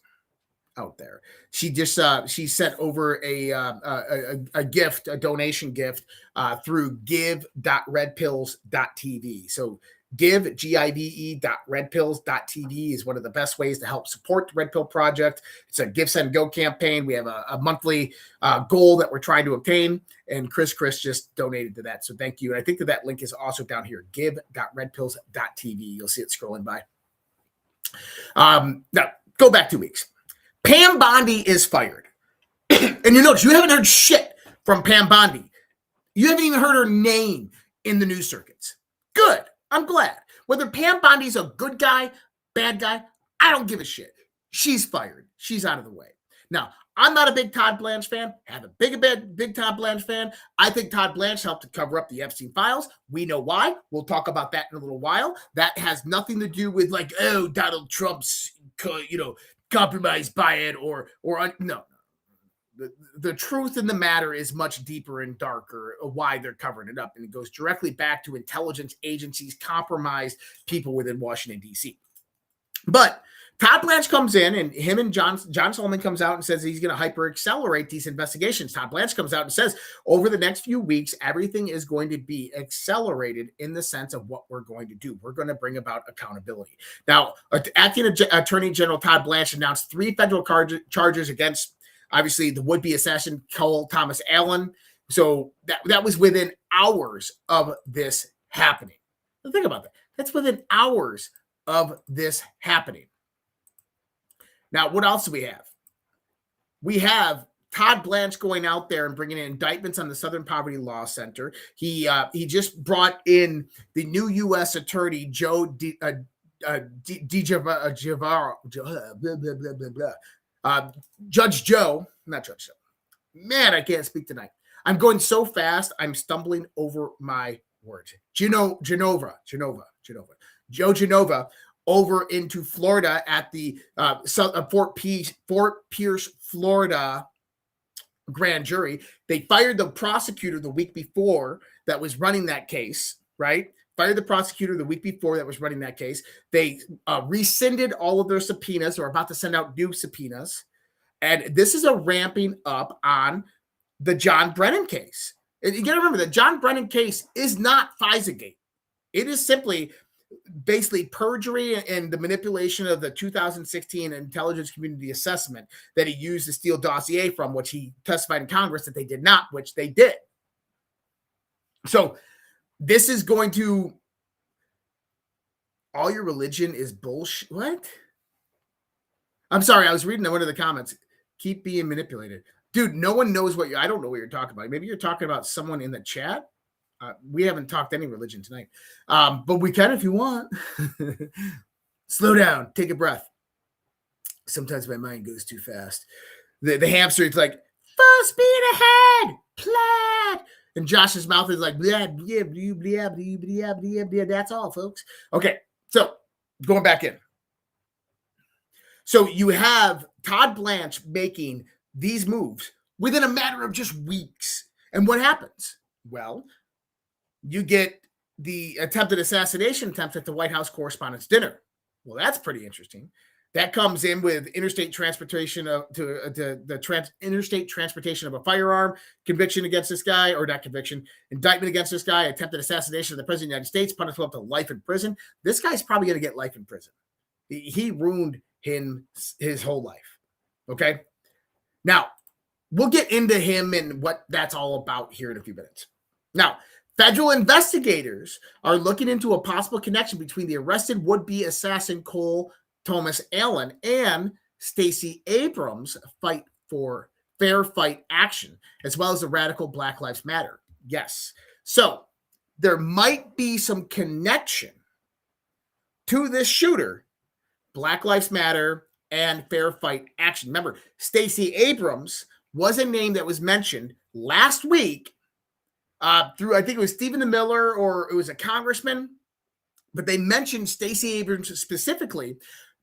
out there. She just she sent over a gift, a donation gift through give.redpills.tv. So give.redpills.tv is one of the best ways to help support the Red Pill Project. It's a Give, Send, Go campaign. We have a monthly goal that we're trying to obtain, and Chris just donated to that. So thank you. And I think that link is also down here, give.redpills.tv. You'll see it scrolling by. Now, go back 2 weeks. Pam Bondi is fired. And you notice you haven't heard shit from Pam Bondi. You haven't even heard her name in the news circuits. Good. I'm glad. Whether Pam Bondi's a good guy, bad guy, I don't give a shit. She's fired. She's out of the way. Now, I'm not a big Todd Blanche fan. Have a big Todd Blanche fan. I think Todd Blanche helped to cover up the Epstein files. We know why. We'll talk about that in a little while. That has nothing to do with like, oh, Donald Trump's, compromised by it no. The truth in the matter is much deeper and darker of why they're covering it up. And it goes directly back to intelligence agencies compromised people within Washington, D.C. But Todd Blanche comes in, and him and John Solomon comes out and says he's going to hyper accelerate these investigations. Todd Blanche comes out and says over the next few weeks, everything is going to be accelerated in the sense of what we're going to do. We're going to bring about accountability. Now, Acting Attorney General Todd Blanche announced 3 federal charges against, obviously, the would-be assassin Cole Thomas Allen. So that was within hours of this happening. Now think about that. That's within hours of this happening. Now, what else do we have? We have Todd Blanche going out there and bringing in indictments on the Southern Poverty Law Center. He just brought in the new U.S. Attorney, Joe Judge Joe, not Judge Joe. Man, I can't speak tonight. I'm going so fast, I'm stumbling over my words. Joe Genova over into Florida at the Fort Pierce, Florida grand jury. They fired the prosecutor the week before that was running that case, right? Fired the prosecutor the week before that was running that case. They rescinded all of their subpoenas. They're about to send out new subpoenas. And this is a ramping up on the John Brennan case. And you got to remember, the John Brennan case is not FISA-gate. It is simply basically perjury and the manipulation of the 2016 intelligence community assessment that he used to steal dossier from, which he testified in Congress that they did not, which they did. So this is going to, all your religion is bullshit. What? I'm sorry. I was reading one of the comments. Keep being manipulated. Dude, no one knows what I don't know what you're talking about. Maybe you're talking about someone in the chat. We haven't talked any religion tonight, but we can if you want. Slow down, take a breath. Sometimes my mind goes too fast. The hamster is like, full speed ahead, plaid. And Josh's mouth is like, blah, blah, blah, blah, blah, blah, blah, blah. That's all, folks. Okay, so going back in. So you have Todd Blanche making these moves within a matter of just weeks. And what happens? Well, you get the attempted assassination attempt at the White House Correspondents' Dinner. Well, that's pretty interesting. That comes in with interstate transportation of interstate transportation of a firearm, conviction against this guy, or not conviction, indictment against this guy, attempted assassination of the President of the United States, punishment up to life in prison. This guy's probably going to get life in prison. He ruined his whole life. Okay? Now, we'll get into him and what that's all about here in a few minutes. Now, federal investigators are looking into a possible connection between the arrested would-be assassin Cole Thomas Allen and Stacey Abrams' fight for fair fight action, as well as the radical Black Lives Matter. Yes. So there might be some connection to this shooter, Black Lives Matter and fair fight action. Remember, Stacey Abrams was a name that was mentioned last week through, I think it was Stephen Miller or it was a congressman, but they mentioned Stacey Abrams specifically,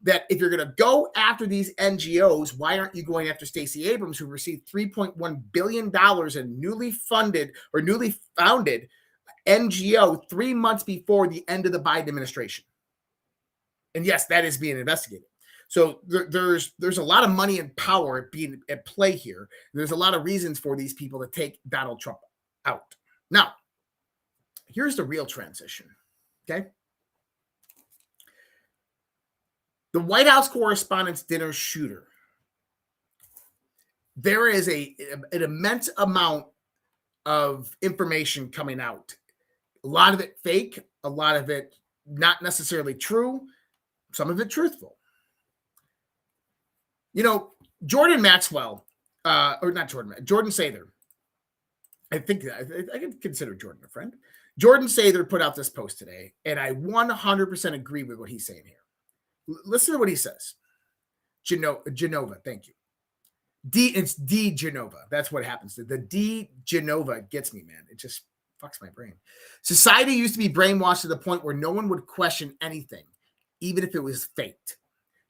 that if you're going to go after these NGOs, why aren't you going after Stacey Abrams, who received $3.1 billion in newly funded or newly founded NGO 3 months before the end of the Biden administration? And yes, that is being investigated. So there's a lot of money and power being at play here. There's a lot of reasons for these people to take Donald Trump out. Now, here's the real transition, okay? The White House Correspondents' Dinner shooter. There is an immense amount of information coming out. A lot of it fake, a lot of it not necessarily true, some of it truthful. You know, Jordan Maxwell, Jordan Sather. I think I can consider Jordan a friend. Jordan Sather put out this post today, and I 100% agree with what he's saying here. Listen to what he says. Genova, thank you. It's D Genova. That's what happens. The D Genova gets me, man. It just fucks my brain. Society used to be brainwashed to the point where no one would question anything, even if it was faked.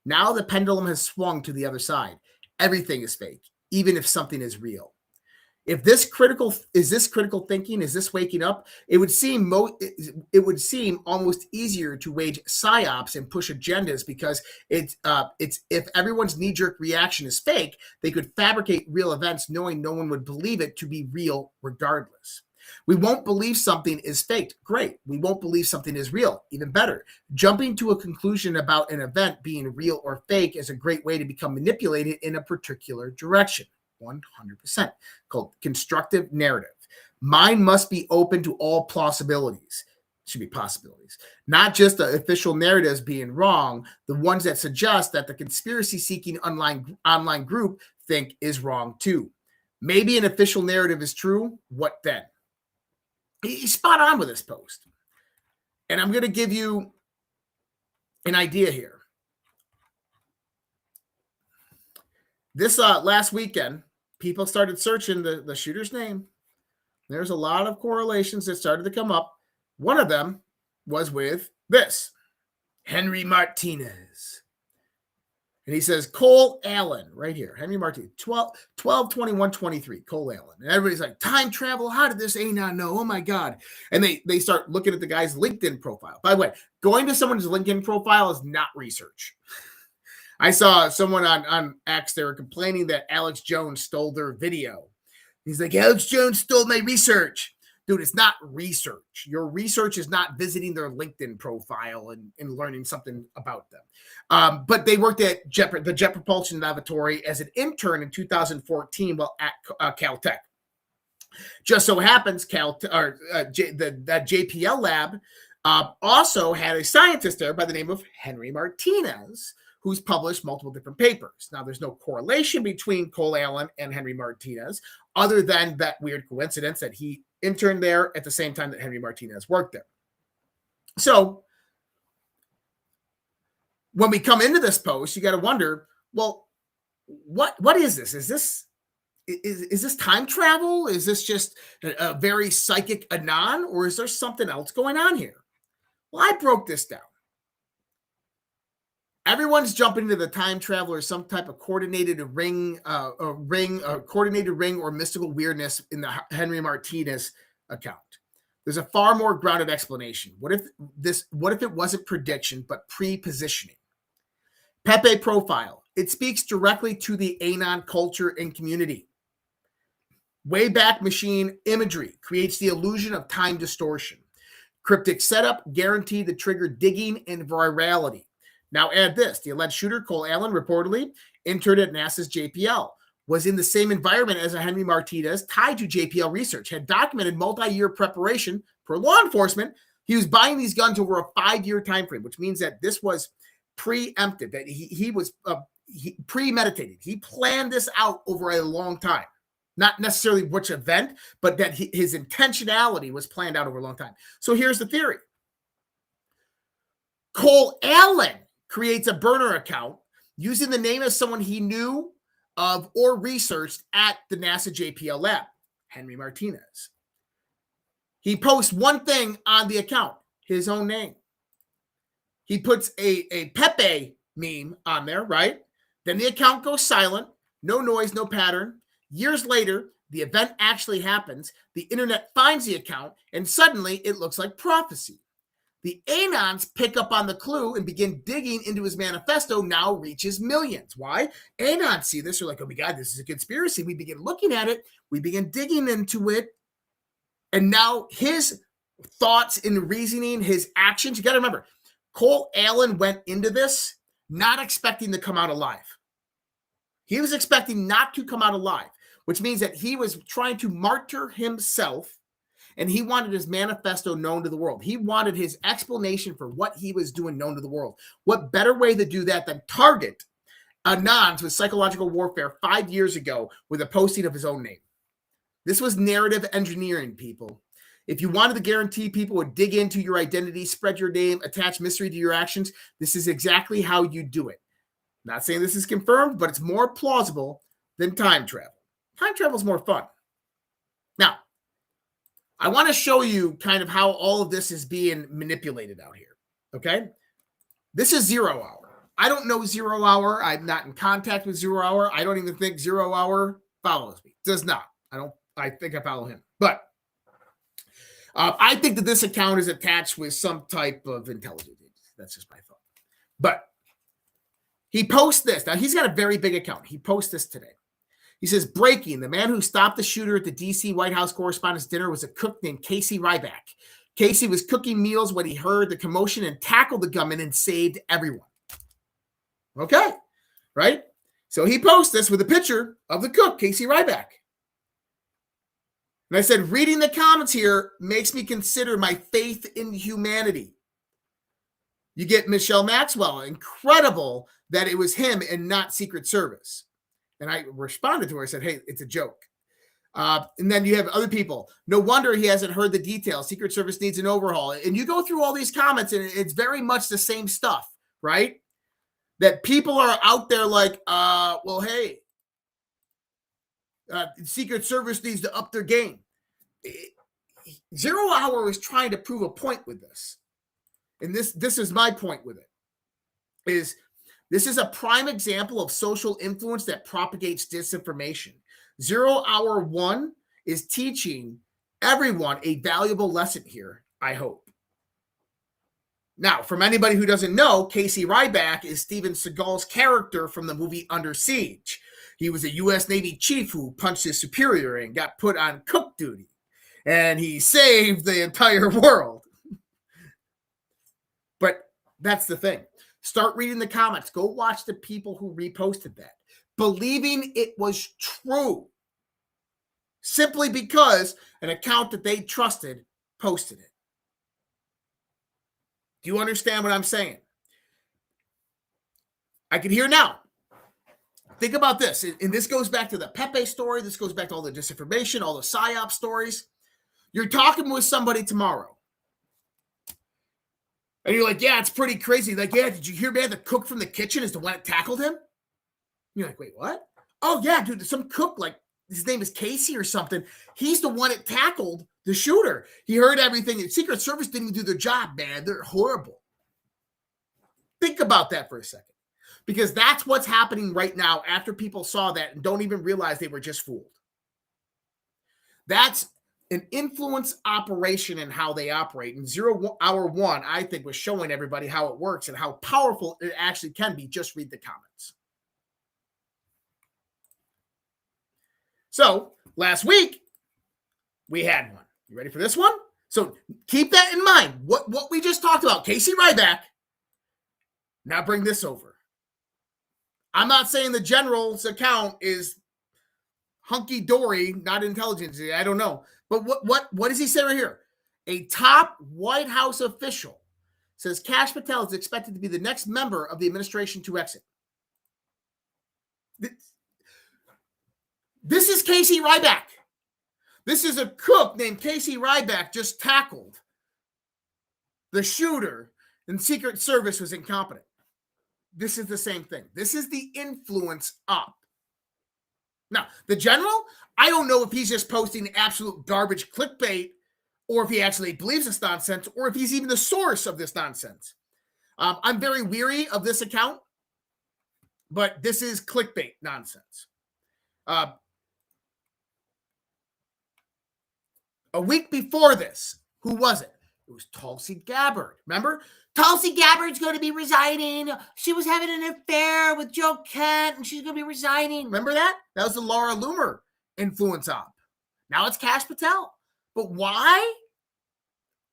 Now the pendulum has swung to the other side. Everything is fake, even if something is real. If this critical thinking? Is this waking up? It would seem almost easier to wage psyops and push agendas, because it's if everyone's knee-jerk reaction is fake, they could fabricate real events knowing no one would believe it to be real regardless. We won't believe something is faked. Great. We won't believe something is real. Even better. Jumping to a conclusion about an event being real or fake is a great way to become manipulated in a particular direction. 100%. Called constructive narrative. Mind must be open to all plausibilities. Should be possibilities. Not just the official narratives being wrong, the ones that suggest that the conspiracy-seeking online group think is wrong too. Maybe an official narrative is true. What then? He's spot on with this post. And I'm going to give you an idea here. This last weekend, people started searching the shooter's name. There's a lot of correlations that started to come up. One of them was with this, Henry Martinez. And he says, Cole Allen, right here, Henry Martinez, 12/21/23, Cole Allen. And everybody's like, time travel? How did this A not know? Oh my God. And they start looking at the guy's LinkedIn profile. By the way, going to someone's LinkedIn profile is not research. I saw someone on X, they were complaining that Alex Jones stole their video. He's like, Alex Jones stole my research. Dude, it's not research. Your research is not visiting their LinkedIn profile and learning something about them. But they worked at the Jet Propulsion Laboratory as an intern in 2014 while at Caltech. Just so happens that JPL lab also had a scientist there by the name of Henry Martinez, who's published multiple different papers. Now, there's no correlation between Cole Allen and Henry Martinez, other than that weird coincidence that he interned there at the same time that Henry Martinez worked there. So when we come into this post, you got to wonder, well, what is this? Is this time travel? Is this just a very psychic anon, or is there something else going on here? Well, I broke this down. Everyone's jumping into the time travel or some type of coordinated ring or mystical weirdness in the Henry Martinez account. There's a far more grounded explanation. What if it wasn't prediction, but pre-positioning? Pepe profile. It speaks directly to the Anon culture and community. Wayback Machine imagery creates the illusion of time distortion. Cryptic setup guaranteed to trigger digging and virality. Now add this. The alleged shooter, Cole Allen, reportedly interned at NASA's JPL, was in the same environment as a Henry Martinez tied to JPL research, had documented multi-year preparation for law enforcement. He was buying these guns over a 5-year time frame, which means that this was preempted, that he was premeditated. He planned this out over a long time. Not necessarily which event, but that his intentionality was planned out over a long time. So here's the theory. Cole Allen creates a burner account using the name of someone he knew of or researched at the NASA JPL lab, Henry Martinez. He posts one thing on the account, his own name. He puts a Pepe meme on there, right? Then the account goes silent, no noise, no pattern. Years later, the event actually happens. The internet finds the account, and suddenly it looks like prophecy. The Anons pick up on the clue and begin digging into his manifesto, now reaches millions. Why? Anons see this, are like, oh my God, this is a conspiracy. We begin looking at it. We begin digging into it. And now his thoughts and reasoning, his actions, you got to remember, Cole Allen went into this not expecting to come out alive. He was expecting not to come out alive, which means that he was trying to martyr himself. And he wanted his manifesto known to the world. He wanted his explanation for what he was doing known to the world. What better way to do that than target Anons with psychological warfare 5 years ago with a posting of his own name? This was narrative engineering, people. If you wanted to guarantee people would dig into your identity, spread your name, attach mystery to your actions, this is exactly how you do it. Not saying this is confirmed, but it's more plausible than time travel. Time travel is more fun. Now, I want to show you kind of how all of this is being manipulated out here, okay? This is 0 Hour. I don't know 0 Hour. I'm not in contact with 0 Hour. I don't even think 0 Hour follows me. Does not. I think I follow him. But I think that this account is attached with some type of intelligence. That's just my thought. But he posts this. Now, he's got a very big account. He posts this today. He says, breaking, the man who stopped the shooter at the D.C. White House Correspondents' Dinner was a cook named Casey Ryback. Casey was cooking meals when he heard the commotion and tackled the gunman and saved everyone. Okay, right? So he posts this with a picture of the cook, Casey Ryback. And I said, reading the comments here makes me consider my faith in humanity. You get Michelle Maxwell, incredible that it was him and not Secret Service. And I responded to her. I said, hey, it's a joke. And then you have other people. No wonder he hasn't heard the details. Secret Service needs an overhaul. And you go through all these comments, and it's very much the same stuff, right? That people are out there like, well, hey, Secret Service needs to up their game. 0 Hour is trying to prove a point with this. And this is my point with it, is this is a prime example of social influence that propagates disinformation. 0 Hour 1 is teaching everyone a valuable lesson here, I hope. Now, from anybody who doesn't know, Casey Ryback is Steven Seagal's character from the movie Under Siege. He was a U.S. Navy chief who punched his superior and got put on cook duty. and he saved the entire world. But that's the thing. Start reading the comments. Go watch the people who reposted that, believing it was true, simply because an account that they trusted posted it. Do you understand what I'm saying? I can hear now. Think about this, and this goes back to the Pepe story. This goes back to all the disinformation, all the PSYOP stories. You're talking with somebody tomorrow, and you're like, yeah, it's pretty crazy. Like, yeah, did you hear, man, the cook from the kitchen is the one that tackled him? You're like, wait, what? Oh, yeah, dude, some cook, like, his name is Casey or something. He's the one that tackled the shooter. He heard everything. The Secret Service didn't do their job, man. They're horrible. Think about that for a second. Because that's what's happening right now after people saw that and don't even realize they were just fooled. That's an influence operation in how they operate. And 0 Hour 1, I think, was showing everybody how it works and how powerful it actually can be. Just read the comments. So last week, we had one. You ready for this one? So keep that in mind. What we just talked about, Casey Ryback. Now bring this over. I'm not saying the general's account is hunky-dory, not intelligence. I don't know. But what does he say right here? A top White House official says Kash Patel is expected to be the next member of the administration to exit. This is Casey Ryback. This is a cook named Casey Ryback just tackled the shooter, and Secret Service was incompetent. This is the same thing. This is the influence up. Now, the general, I don't know if he's just posting absolute garbage clickbait or if he actually believes this nonsense or if he's even the source of this nonsense. I'm very weary of this account, but this is clickbait nonsense. A week before this, who was it? It was Tulsi Gabbard. Remember? Tulsi Gabbard's going to be resigning. She was having an affair with Joe Kent, and she's going to be resigning. Remember that? That was the Laura Loomer influence op. Now it's Kash Patel. But why?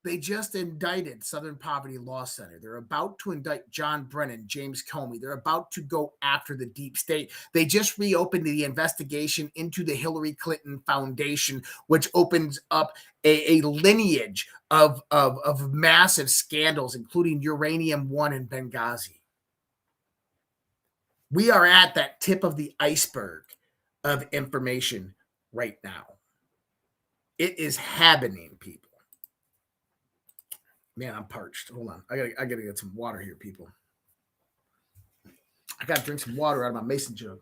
They just indicted Southern Poverty Law Center. They're about to indict John Brennan, James Comey. They're about to go after the deep state. They just reopened the investigation into the Hillary Clinton Foundation, which opens up a lineage of massive scandals, including Uranium One and Benghazi. We are at that tip of the iceberg of information right now. It is happening, people. Man, I'm parched. Hold on. I gotta get some water here, people. I gotta drink some water out of my mason jug.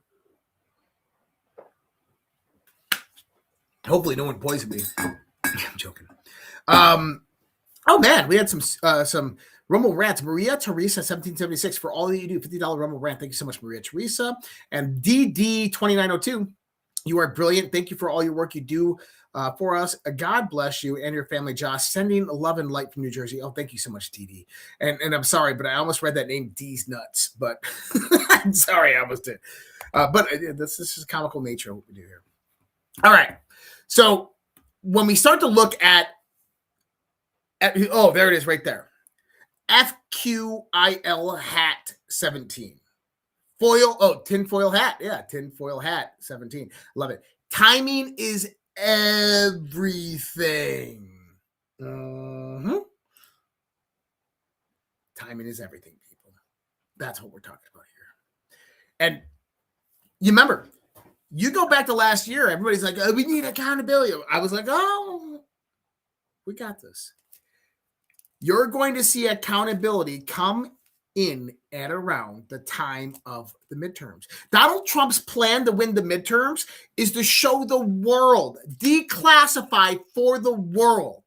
Hopefully no one poisoned me. I'm joking. Oh man, we had some Rumble rants. Maria Teresa 1776 for all that you do. $50 Rumble rant. Thank you so much, Maria Teresa. And DD 2902. You are brilliant. Thank you for all your work you do for us. God bless you and your family, Josh. Sending love and light from New Jersey. Oh, thank you so much, DD. And I'm sorry, but I almost read that name D's Nuts. But I'm sorry, I almost did. But this is comical nature of what we do here. All right. So when we start to look at oh, there it is right there. FQIL hat 17. Tinfoil hat. Yeah, tinfoil hat 17. Love it. Timing is everything. Timing is everything, people. That's what we're talking about here. And you remember, you go back to last year, everybody's like, oh, we need accountability. I was like, oh, we got this. You're going to see accountability come in and around the time of the midterms. Donald Trump's plan to win the midterms is to show the world, declassify for the world,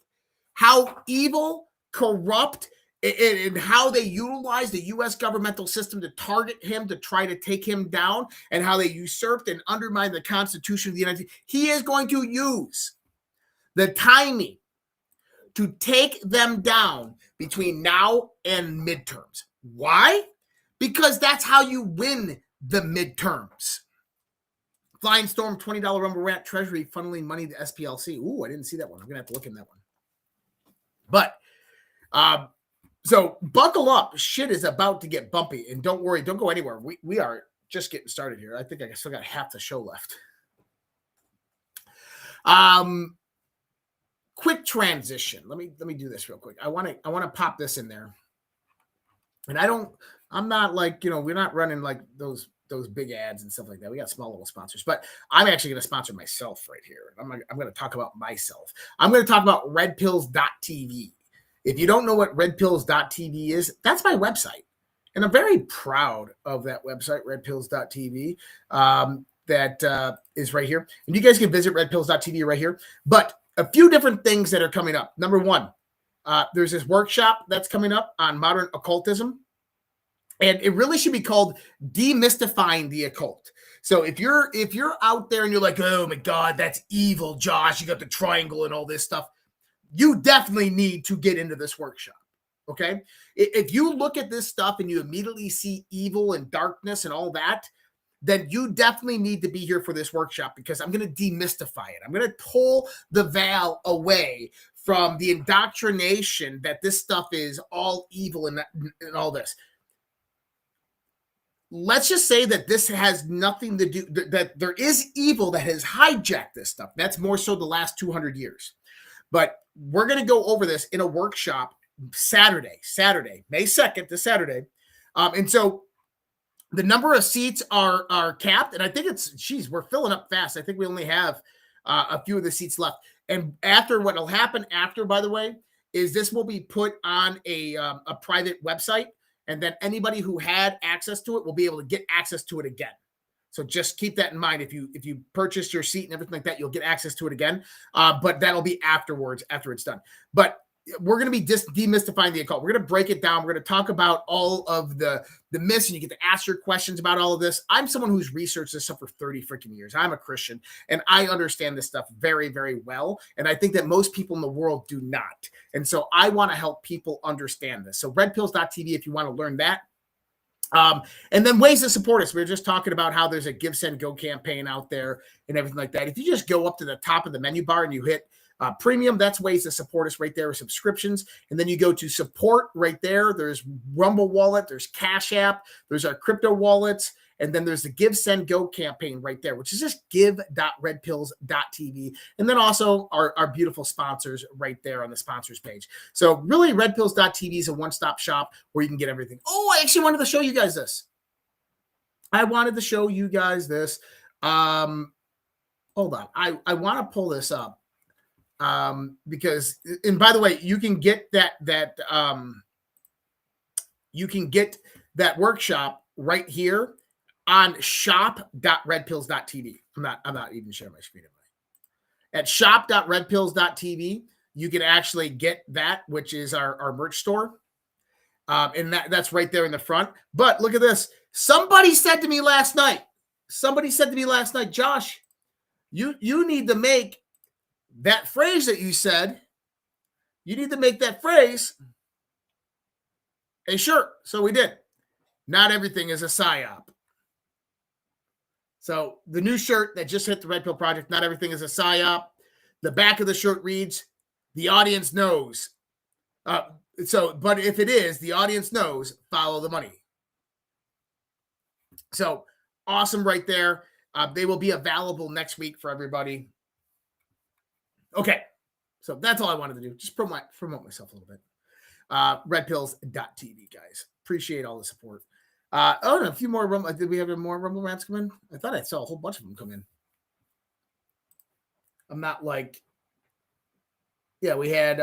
how evil, corrupt, and how they utilize the U.S. governmental system to target him, to try to take him down, and how they usurped and undermined the Constitution of the United States. He is going to use the timing to take them down between now and midterms. Why? Because that's how you win the midterms. Flying Storm, $20 Rumble Rat Treasury funneling money to SPLC. Ooh, I didn't see that one. I'm going to have to look in that one. But, so buckle up. Shit is about to get bumpy. And don't worry, don't go anywhere. We are just getting started here. I think I still got half the show left. Quick transition. Let me do this real quick. I want to pop this in there. And I'm not like, we're not running like those big ads and stuff like that. We got small little sponsors, but I'm actually going to sponsor myself right here. I'm going to talk about myself. I'm going to talk about redpills.tv. If you don't know what redpills.tv is, that's my website. And I'm very proud of that website, redpills.tv. That is right here. And you guys can visit redpills.tv right here. But a few different things that are coming up. Number one, there's this workshop that's coming up on modern occultism. And it really should be called Demystifying the Occult. So if you're out there and you're like, oh my God, that's evil, Josh, you got the triangle and all this stuff, you definitely need to get into this workshop. Okay? If you look at this stuff and you immediately see evil and darkness and all that, then you definitely need to be here for this workshop, because I'm going to demystify it. I'm going to pull the veil away from the indoctrination that this stuff is all evil and all this. Let's just say that this has nothing to do, that there is evil that has hijacked this stuff. That's more so the last 200 years. But we're going to go over this in a workshop Saturday, May 2nd, this Saturday. And so the number of seats are capped. And I think we're filling up fast. I think we only have a few of the seats left. And what will happen after, by the way, is this will be put on a private website. And then anybody who had access to it will be able to get access to it again. So just keep that in mind. If you purchase your seat and everything like that, you'll get access to it again. But that'll be afterwards, after it's done. But we're going to be demystifying the occult. We're going to break it down. We're going to talk about all of the myths, and you get to ask your questions about all of this. I'm someone who's researched this stuff for 30 freaking years. I'm a Christian, and I understand this stuff very, very well. And I think that most people in the world do not. And so I want to help people understand this. So redpills.tv, if you want to learn that. And then ways to support us. We were just talking about how there's a Give, Send, Go campaign out there and everything like that. If you just go up to the top of the menu bar and you hit premium, that's ways to support us right there with subscriptions. And then you go to support right there. There's Rumble Wallet, there's Cash App, there's our crypto wallets, and then there's the Give, Send, Go campaign right there, which is just give.redpills.tv. And then also our beautiful sponsors right there on the sponsors page. So really, redpills.tv is a one-stop shop where you can get everything. Oh, I actually wanted to show you guys this. Hold on. I want to pull this up. Because, and by the way, you can get that workshop right here on shop.redpills.tv. I'm not even sharing my screen. At shop.redpills.tv, you can actually get that, which is our merch store. And that's right there in the front. But look at this. Somebody said to me last night, Josh, you need to make that phrase that you said, you need to make that phrase a shirt. So we did. Not everything is a psyop. So the new shirt that just hit the Red Pill Project, not everything is a psyop. The back of the shirt reads, the audience knows. But if it is, the audience knows, follow the money. So awesome right there. They will be available next week for everybody. Okay, so that's all I wanted to do. Just promote myself a little bit. Redpills.tv, guys. Appreciate all the support. And a few more Rumble. Did we have more Rumble rants come in? I thought I saw a whole bunch of them come in. I'm not like, yeah, we had,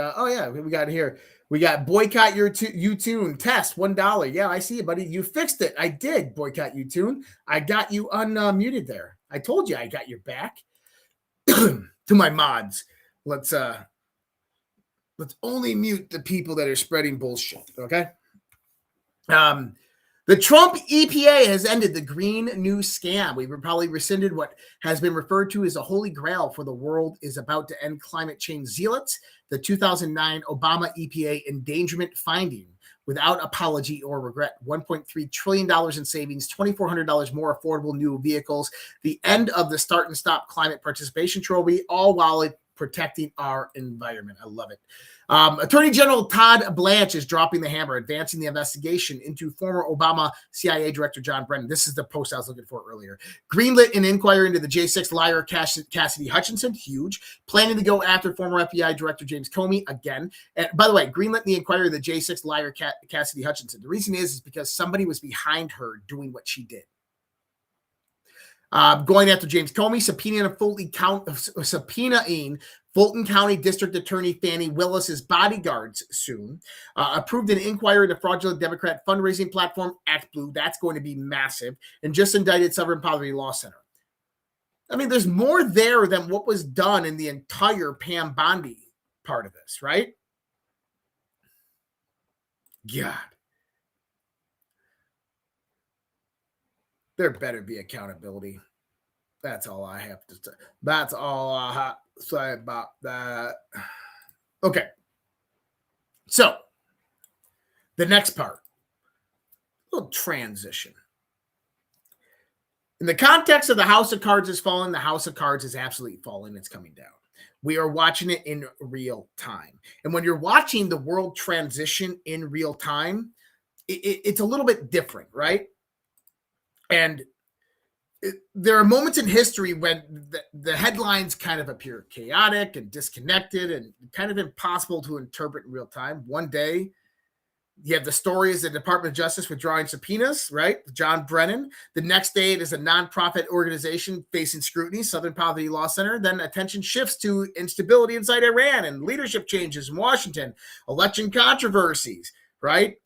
we got here. We got boycott your U-Tune test, $1. Yeah, I see it, buddy. You fixed it. I did boycott U-Tune. I got you unmuted there. I told you I got your back. To my mods. Let's only mute the people that are spreading bullshit, okay? The Trump EPA has ended the Green New Scam. We've probably rescinded what has been referred to as a holy grail for the world is about to end climate change zealots, the 2009 Obama EPA endangerment finding, without apology or regret. $1.3 trillion in savings, $2,400 more affordable new vehicles, the end of the start and stop climate participation trophy, all while protecting our environment. I love it. Attorney General Todd Blanche is dropping the hammer, advancing the investigation into former Obama CIA Director John Brennan. This is the post I was looking for earlier. Greenlit an inquiry into the J6 liar Cassidy Hutchinson, huge. Planning to go after former FBI Director James Comey again. And by the way, greenlit the inquiry of the J6 liar Cassidy Hutchinson. The reason is because somebody was behind her doing what she did. Going after James Comey, subpoenaing Fulton County District Attorney Fannie Willis's bodyguards soon. Approved an inquiry into fraudulent Democrat fundraising platform ActBlue. That's going to be massive. And just indicted Southern Poverty Law Center. I mean, there's more there than what was done in the entire Pam Bondi part of this, right? God. There better be accountability. That's all I have to say. That's all I have to say about that. Okay. So, the next part. A little transition. In the context of the House of Cards is falling, the House of Cards is absolutely falling. It's coming down. We are watching it in real time. And when you're watching the world transition in real time, it's a little bit different, right? And there are moments in history when the headlines kind of appear chaotic and disconnected and kind of impossible to interpret in real time. One day, you have the story is the Department of Justice withdrawing subpoenas, right? John Brennan. The next day, it is a nonprofit organization facing scrutiny, Southern Poverty Law Center. Then attention shifts to instability inside Iran and leadership changes in Washington, election controversies, right?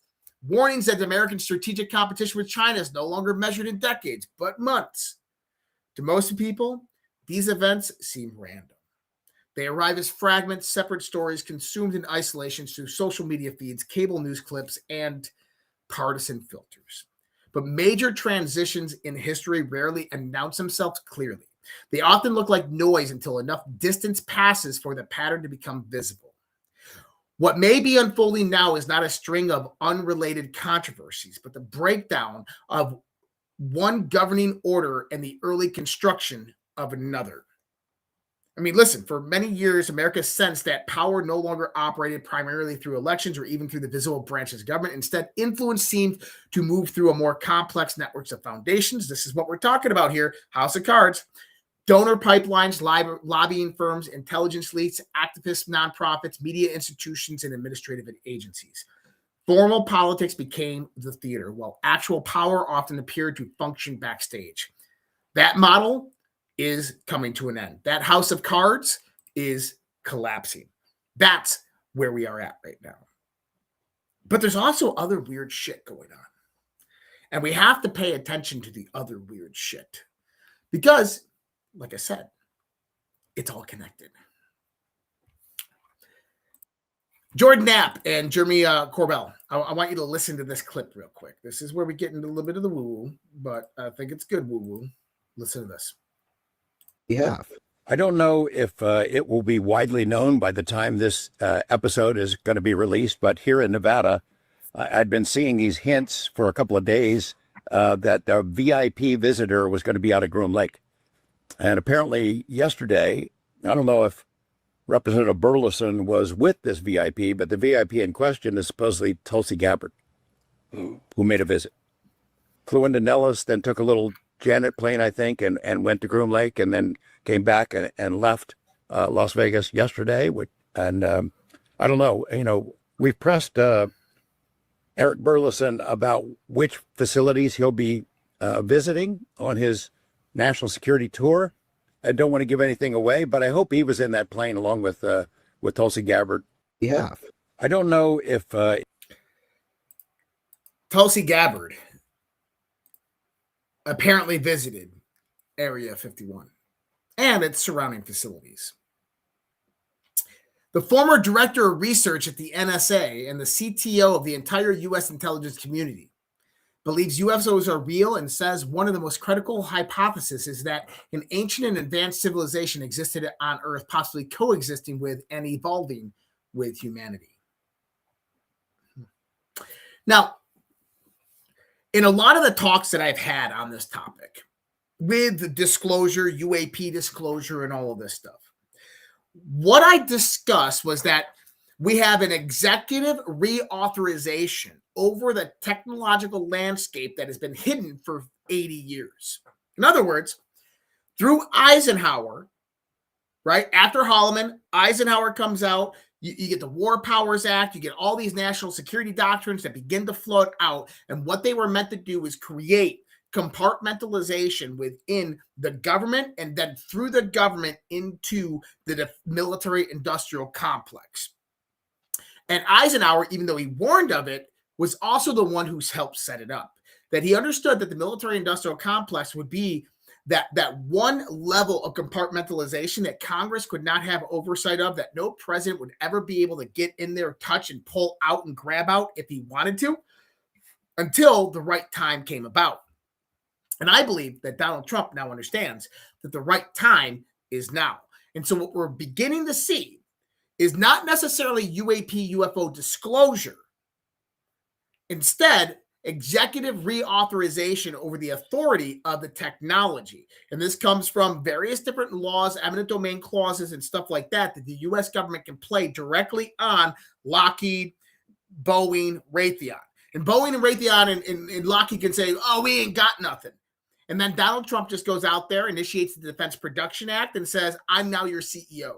Warnings that American strategic competition with China is no longer measured in decades, but months. To most people, these events seem random. They arrive as fragments, separate stories consumed in isolation through social media feeds, cable news clips, and partisan filters. But major transitions in history rarely announce themselves clearly. They often look like noise until enough distance passes for the pattern to become visible. What may be unfolding now is not a string of unrelated controversies, but the breakdown of one governing order and the early construction of another. I mean, listen, for many years, America sensed that power no longer operated primarily through elections or even through the visible branches of government. Instead, influence seemed to move through a more complex networks of foundations. This is what we're talking about here, House of Cards. Donor pipelines, lobbying firms, intelligence leaks, activists, nonprofits, media institutions, and administrative agencies. Formal politics became the theater, while actual power often appeared to function backstage. That model is coming to an end. That House of Cards is collapsing. That's where we are at right now. But there's also other weird shit going on. And we have to pay attention to the other weird shit. Because, like I said, it's all connected. Jordan Knapp and Jeremy Corbell. I want you to listen to this clip real quick. This is where we get into a little bit of the woo-woo, but I think it's good woo-woo. Listen to this. Yeah. I don't know if it will be widely known by the time this episode is going to be released, but here in Nevada, I'd been seeing these hints for a couple of days that the VIP visitor was going to be out of Groom Lake. And apparently yesterday, I don't know if Representative Burleson was with this VIP, but the VIP in question is supposedly Tulsi Gabbard, who made a visit. Flew into Nellis, then took a little Janet plane, I think, and went to Groom Lake, and then came back and left Las Vegas yesterday. And I don't know, we've pressed Eric Burleson about which facilities he'll be visiting on his national security tour. I don't want to give anything away, but I hope he was in that plane along with Tulsi Gabbard. Yeah. I don't know if Tulsi Gabbard apparently visited Area 51 and its surrounding facilities. The former director of research at the NSA and the CTO of the entire U.S. intelligence community believes UFOs are real and says one of the most critical hypotheses is that an ancient and advanced civilization existed on Earth, possibly coexisting with and evolving with humanity. Now, in a lot of the talks that I've had on this topic, with the disclosure, UAP disclosure, and all of this stuff, what I discussed was that we have an executive reauthorization over the technological landscape that has been hidden for 80 years. In other words, through Eisenhower, right? After Holloman, Eisenhower comes out, you get the War Powers Act, you get all these national security doctrines that begin to float out. And what they were meant to do is create compartmentalization within the government and then through the government into the military industrial complex. And Eisenhower, even though he warned of it, was also the one who's helped set it up. That he understood that the military industrial complex would be that one level of compartmentalization that Congress could not have oversight of, that no president would ever be able to get in there, touch and pull out and grab out if he wanted to, until the right time came about. And I believe that Donald Trump now understands that the right time is now. And so what we're beginning to see is not necessarily UAP UFO disclosure. Instead, executive reauthorization over the authority of the technology. And this comes from various different laws, eminent domain clauses, and stuff like that the U.S. government can play directly on Lockheed, Boeing, Raytheon. And Boeing and Raytheon and Lockheed can say, oh, we ain't got nothing. And then Donald Trump just goes out there, initiates the Defense Production Act, and says, I'm now your CEO.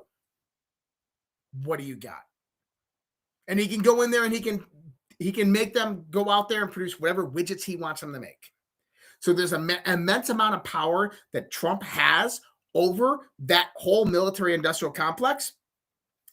What do you got? And he can go in there and he can make them go out there and produce whatever widgets he wants them to make. So there's an immense amount of power that Trump has over that whole military industrial complex,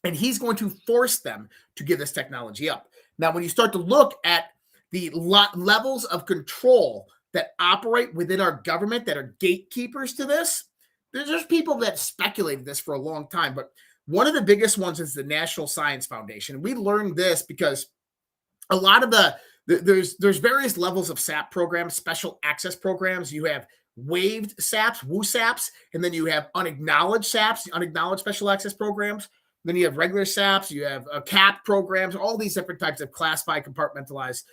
and he's going to force them to give this technology up. Now, when you start to look at the levels of control that operate within our government that are gatekeepers to this, there's people that speculated this for a long time, but one of the biggest ones is the National Science Foundation. We learned this because a lot of there's various levels of SAP programs, special access programs. You have waived SAPs, WooSAPs, and then you have unacknowledged SAPs, unacknowledged special access programs. Then you have regular SAPs, you have CAP programs, all these different types of classified compartmentalized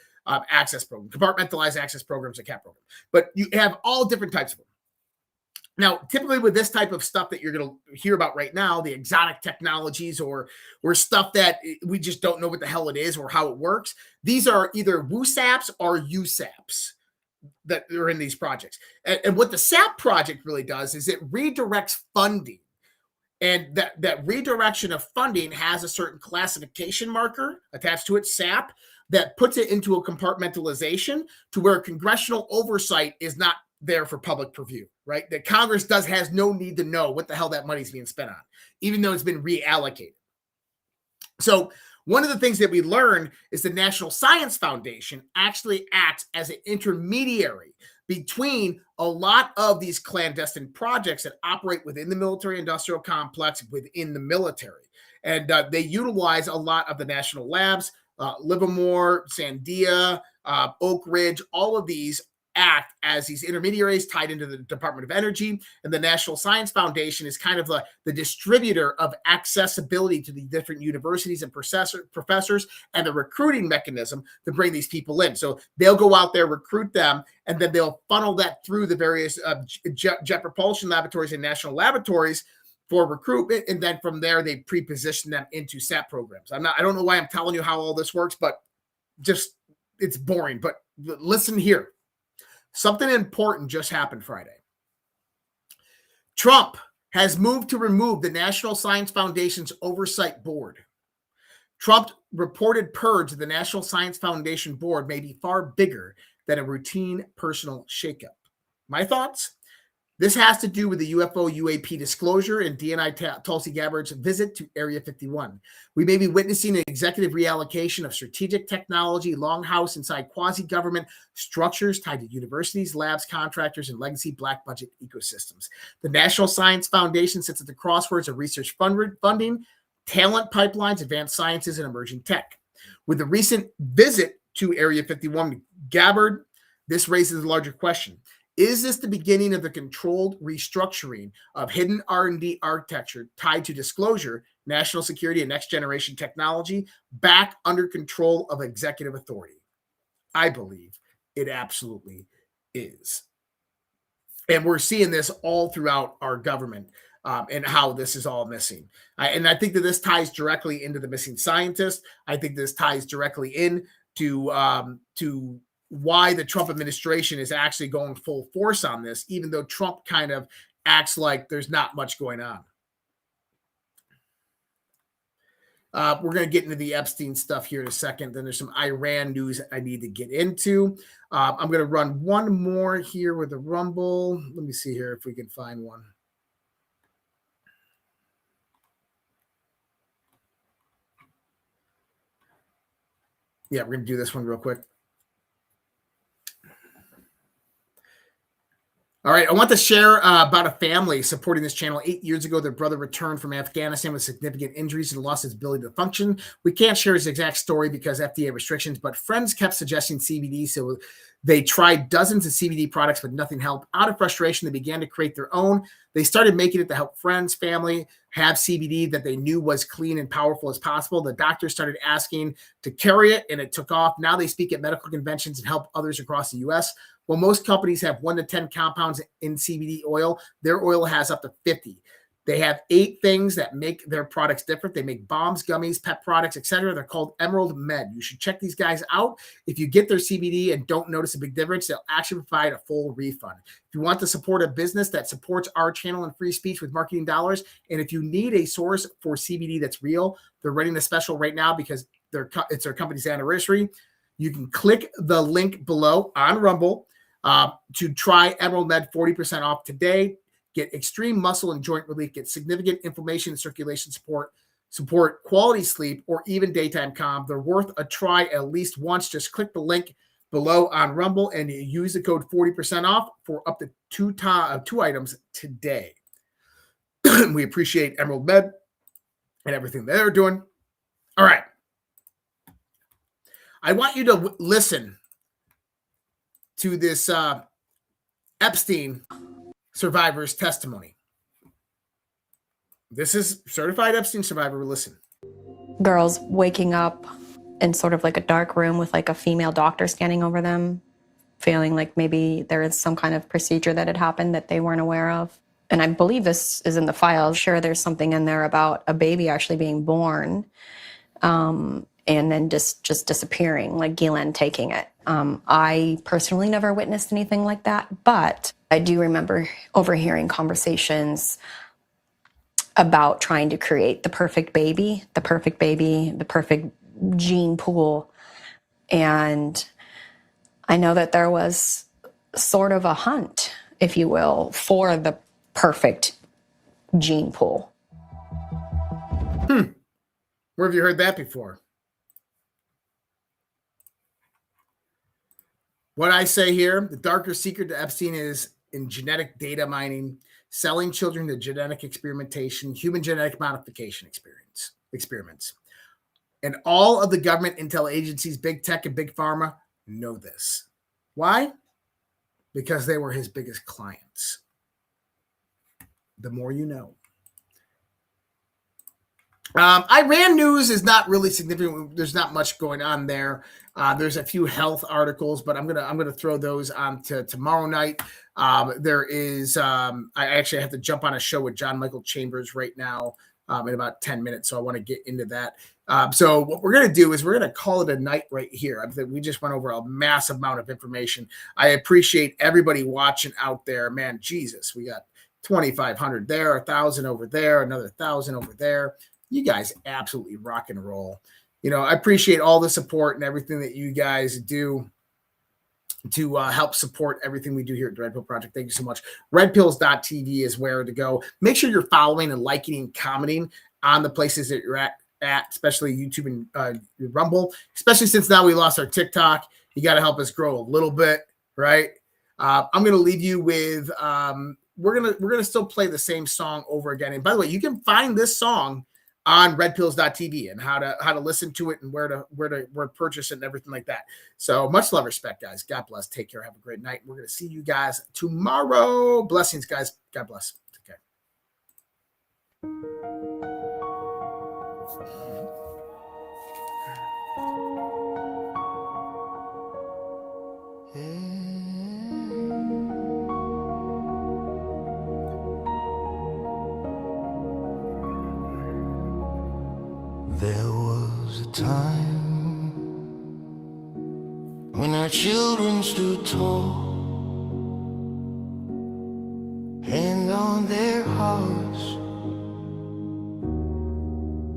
access programs, compartmentalized access programs, and CAP programs. But you have all different types of them. Now, typically with this type of stuff that you're going to hear about right now, the exotic technologies or stuff that we just don't know what the hell it is or how it works, these are either WooSAPs or USAPs that are in these projects. And what the SAP project really does is it redirects funding. And that redirection of funding has a certain classification marker attached to it, SAP, that puts it into a compartmentalization to where congressional oversight is not there for public purview, right? That Congress has no need to know what the hell that money's being spent on, even though it's been reallocated. So one of the things that we learned is the National Science Foundation actually acts as an intermediary between a lot of these clandestine projects that operate within the military industrial complex within the military. And they utilize a lot of the national labs, Livermore, Sandia, Oak Ridge, all of these act as these intermediaries tied into the Department of Energy, and the National Science Foundation is kind of the distributor of accessibility to the different universities and professors and the recruiting mechanism to bring these people in. So they'll go out there, recruit them, and then they'll funnel that through the various jet propulsion laboratories and national laboratories for recruitment, and then from there they pre-position them into SAP programs. I don't know why I'm telling you how all this works, but just it's boring. But listen here. Something important just happened Friday. Trump has moved to remove the National Science Foundation's oversight board. Trump reported purge of the National Science Foundation board may be far bigger than a routine personal shakeup. My thoughts? This has to do with the UFO UAP disclosure and DNI Tulsi Gabbard's visit to Area 51. We may be witnessing an executive reallocation of strategic technology, longhouse inside quasi-government structures tied to universities, labs, contractors, and legacy black budget ecosystems. The National Science Foundation sits at the crossroads of research funding, talent pipelines, advanced sciences, and emerging tech. With the recent visit to Area 51, Gabbard, this raises a larger question. Is this the beginning of the controlled restructuring of hidden R&D architecture tied to disclosure, national security, and next generation technology back under control of executive authority? I believe it absolutely is. And we're seeing this all throughout our government and how this is all missing. And I think that this ties directly into the missing scientist. I think this ties directly in to why the Trump administration is actually going full force on this, even though Trump kind of acts like there's not much going on. We're going to get into the Epstein stuff here in a second. Then there's some Iran news I need to get into. I'm going to run one more here with the Rumble. Let me see here if we can find one. Yeah, we're going to do this one real quick. All right, I want to share about a family supporting this channel. 8 years ago, their brother returned from Afghanistan with significant injuries and lost his ability to function. We can't share his exact story because FDA restrictions, but friends kept suggesting CBD, so they tried dozens of CBD products, but nothing helped. Out of frustration, they began to create their own. They started making it to help friends, family have CBD that they knew was clean and powerful as possible. The doctors started asking to carry it, and it took off. Now they speak at medical conventions and help others across the U.S. Well, most companies have 1 to 10 compounds in CBD oil. Their oil has up to 50. They have 8 things that make their products different. They make bombs, gummies, pet products, etc. They're called Emerald Med. You should check these guys out. If you get their CBD and don't notice a big difference, they'll actually provide a full refund. If you want to support a business that supports our channel and free speech with marketing dollars, and if you need a source for CBD that's real, they're running a special right now because it's their company's anniversary. You can click the link below on Rumble to try Emerald Med 40% off today. Get extreme muscle and joint relief, get significant inflammation and circulation support quality sleep, or even daytime calm. They're worth a try at least once. Just click the link below on Rumble and use the code 40% off for up to two items today. We appreciate Emerald Med and everything they're doing. All right. I want you to listen to this Epstein survivor's testimony. This is certified Epstein survivor. Listen. Girls waking up in sort of like a dark room with like a female doctor standing over them, feeling like maybe there is some kind of procedure that had happened that they weren't aware of. And I believe this is in the file. Sure, there's something in there about a baby actually being born and then just disappearing, like Ghislaine taking it. I personally never witnessed anything like that, but I do remember overhearing conversations about trying to create the perfect baby, the perfect gene pool. And I know that there was sort of a hunt, if you will, for the perfect gene pool. Where have you heard that before? What I say here, the darker secret to Epstein is in genetic data mining, selling children to genetic experimentation, human genetic modification experiments. And all of the government intel agencies, big tech and big pharma know this. Why? Because they were his biggest clients. The more you know. Iran news is not really significant. There's not much going on there. There's a few health articles, but I'm gonna throw those on to tomorrow night. There is I actually have to jump on a show with John Michael Chambers right now in about 10 minutes, so I want to get into that. So what we're gonna do is we're gonna call it a night right here. I think we just went over a massive amount of information. I appreciate everybody watching out there, man. Jesus, we got 2,500 there, 1,000 over there, another 1,000 over there. You guys absolutely rock and roll. You know, I appreciate all the support and everything that you guys do to help support everything we do here at the Red Pill Project. Thank you so much. Redpills.tv is where to go. Make sure you're following and liking and commenting on the places that you're at especially YouTube and Rumble, especially since now we lost our TikTok. You got to help us grow a little bit, right? I'm going to leave you with, we're going to still play the same song over again. And by the way, you can find this song on redpills.tv and how to listen to it and where to purchase it and everything like that. So much love, respect, guys. God bless. Take care. Have a great night. We're going to see you guys tomorrow. Blessings, guys. God bless. Take care. There was a time when our children stood tall, hand on their hearts,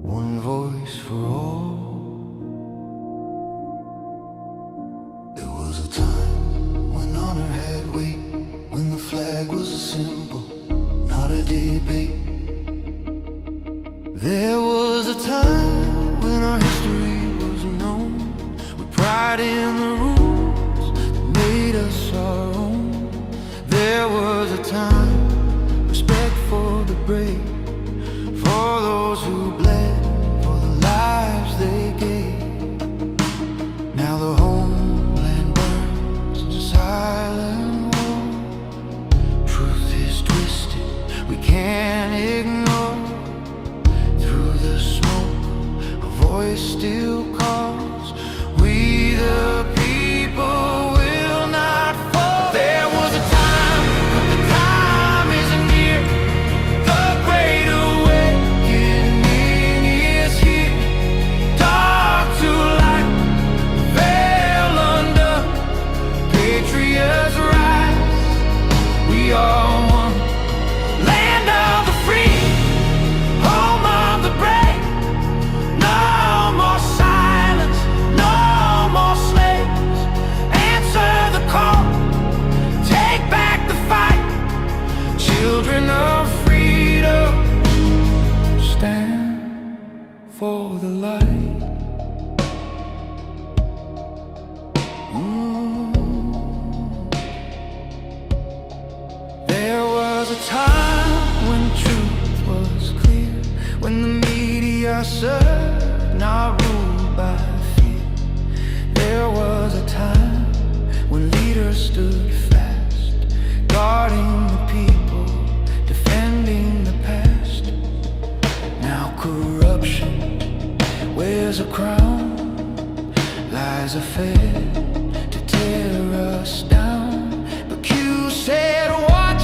one voice for all. There was a time when honor had weight, when the flag was a symbol, not a debate. There was a time when our history was known, with pride in the rules that made us our own. There was a time, respect for the brave, for those who bled, for the lives they gave. Now the homeland burns a silent war. Truth is twisted, we can't ignore. Through the smoke, a voice still calls. We the people will not fall. There was a time, but the time isn't near. The great awakening is here. Dark to light, veil undone. Patriots rise, we are one. Land of the free, home of the brave. No more silence, no more slaves. Answer the call, take back the fight. Children of freedom, stand for the light. There was a time when truth was clear, when the media served, not ruled by fear. There was a time when leaders stood fast, guarding the people, defending the past. Now corruption wears a crown, lies are fed to tear us down. But Q said watch,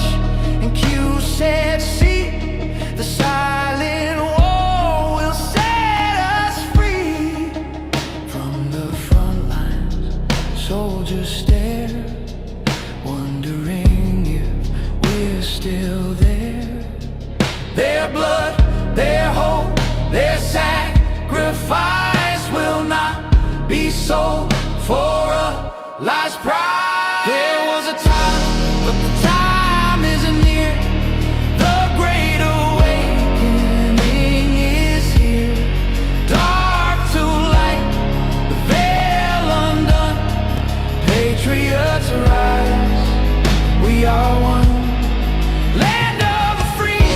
and Q said see. The silent war will set us free. From the front lines, soldiers stare, wondering if we're still there. Their blood, their hope, their sacrifice will not be sold for a life's prize. There was a time, but the time isn't near. The great awakening is here. Dark to light, the veil undone. Patriots rise, we are one. Land of the free,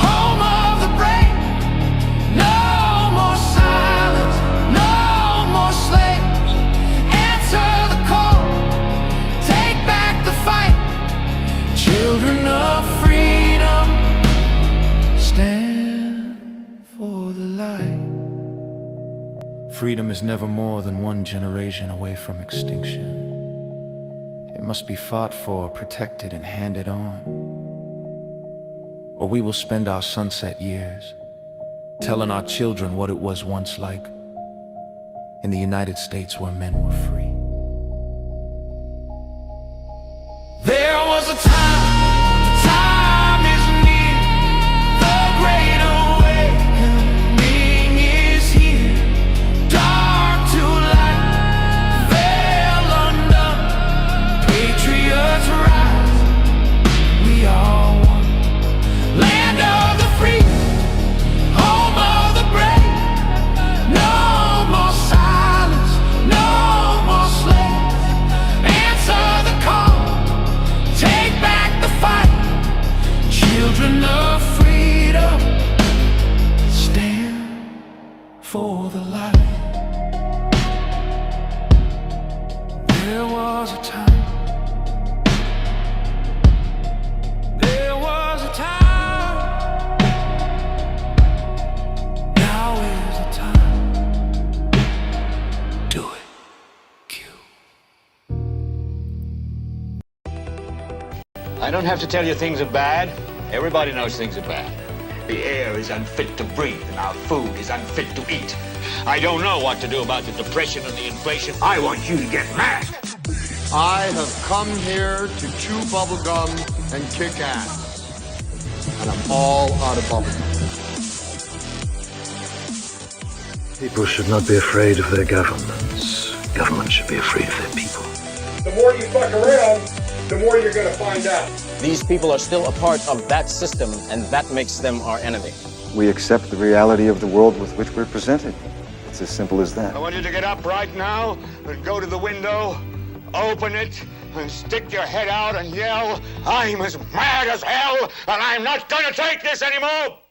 home of the brave. No more silence, no more slaves. Answer the call, take back the fight. Children of freedom, stand for the light. Freedom is never more than one generation away from extinction. It must be fought for, protected, and handed on. Or we will spend our sunset years telling our children what it was once like in the United States where men were free. There was a time, the time is near. The great awakening is here. Dark to light, veil undone. Patriots rise, we are one. Land of the free, home of the brave. No more silence, no more slaves. Answer the call, take back the fight. Children of freedom, stand for the light. There was a time, there was a time. Now is the time. Do it, Q. I don't have to tell you things are bad. Everybody knows things are bad. The air is unfit to breathe, and our food is unfit to eat. I don't know what to do about the depression and the inflation. I want you to get mad. I have come here to chew bubblegum and kick ass. And I'm all out of bubblegum. People should not be afraid of their governments. Governments should be afraid of their people. The more you fuck around, the more you're going to find out. These people are still a part of that system, and that makes them our enemy. We accept the reality of the world with which we're presented. It's as simple as that. I want you to get up right now and go to the window, open it, and stick your head out and yell, I'm as mad as hell, and I'm not going to take this anymore!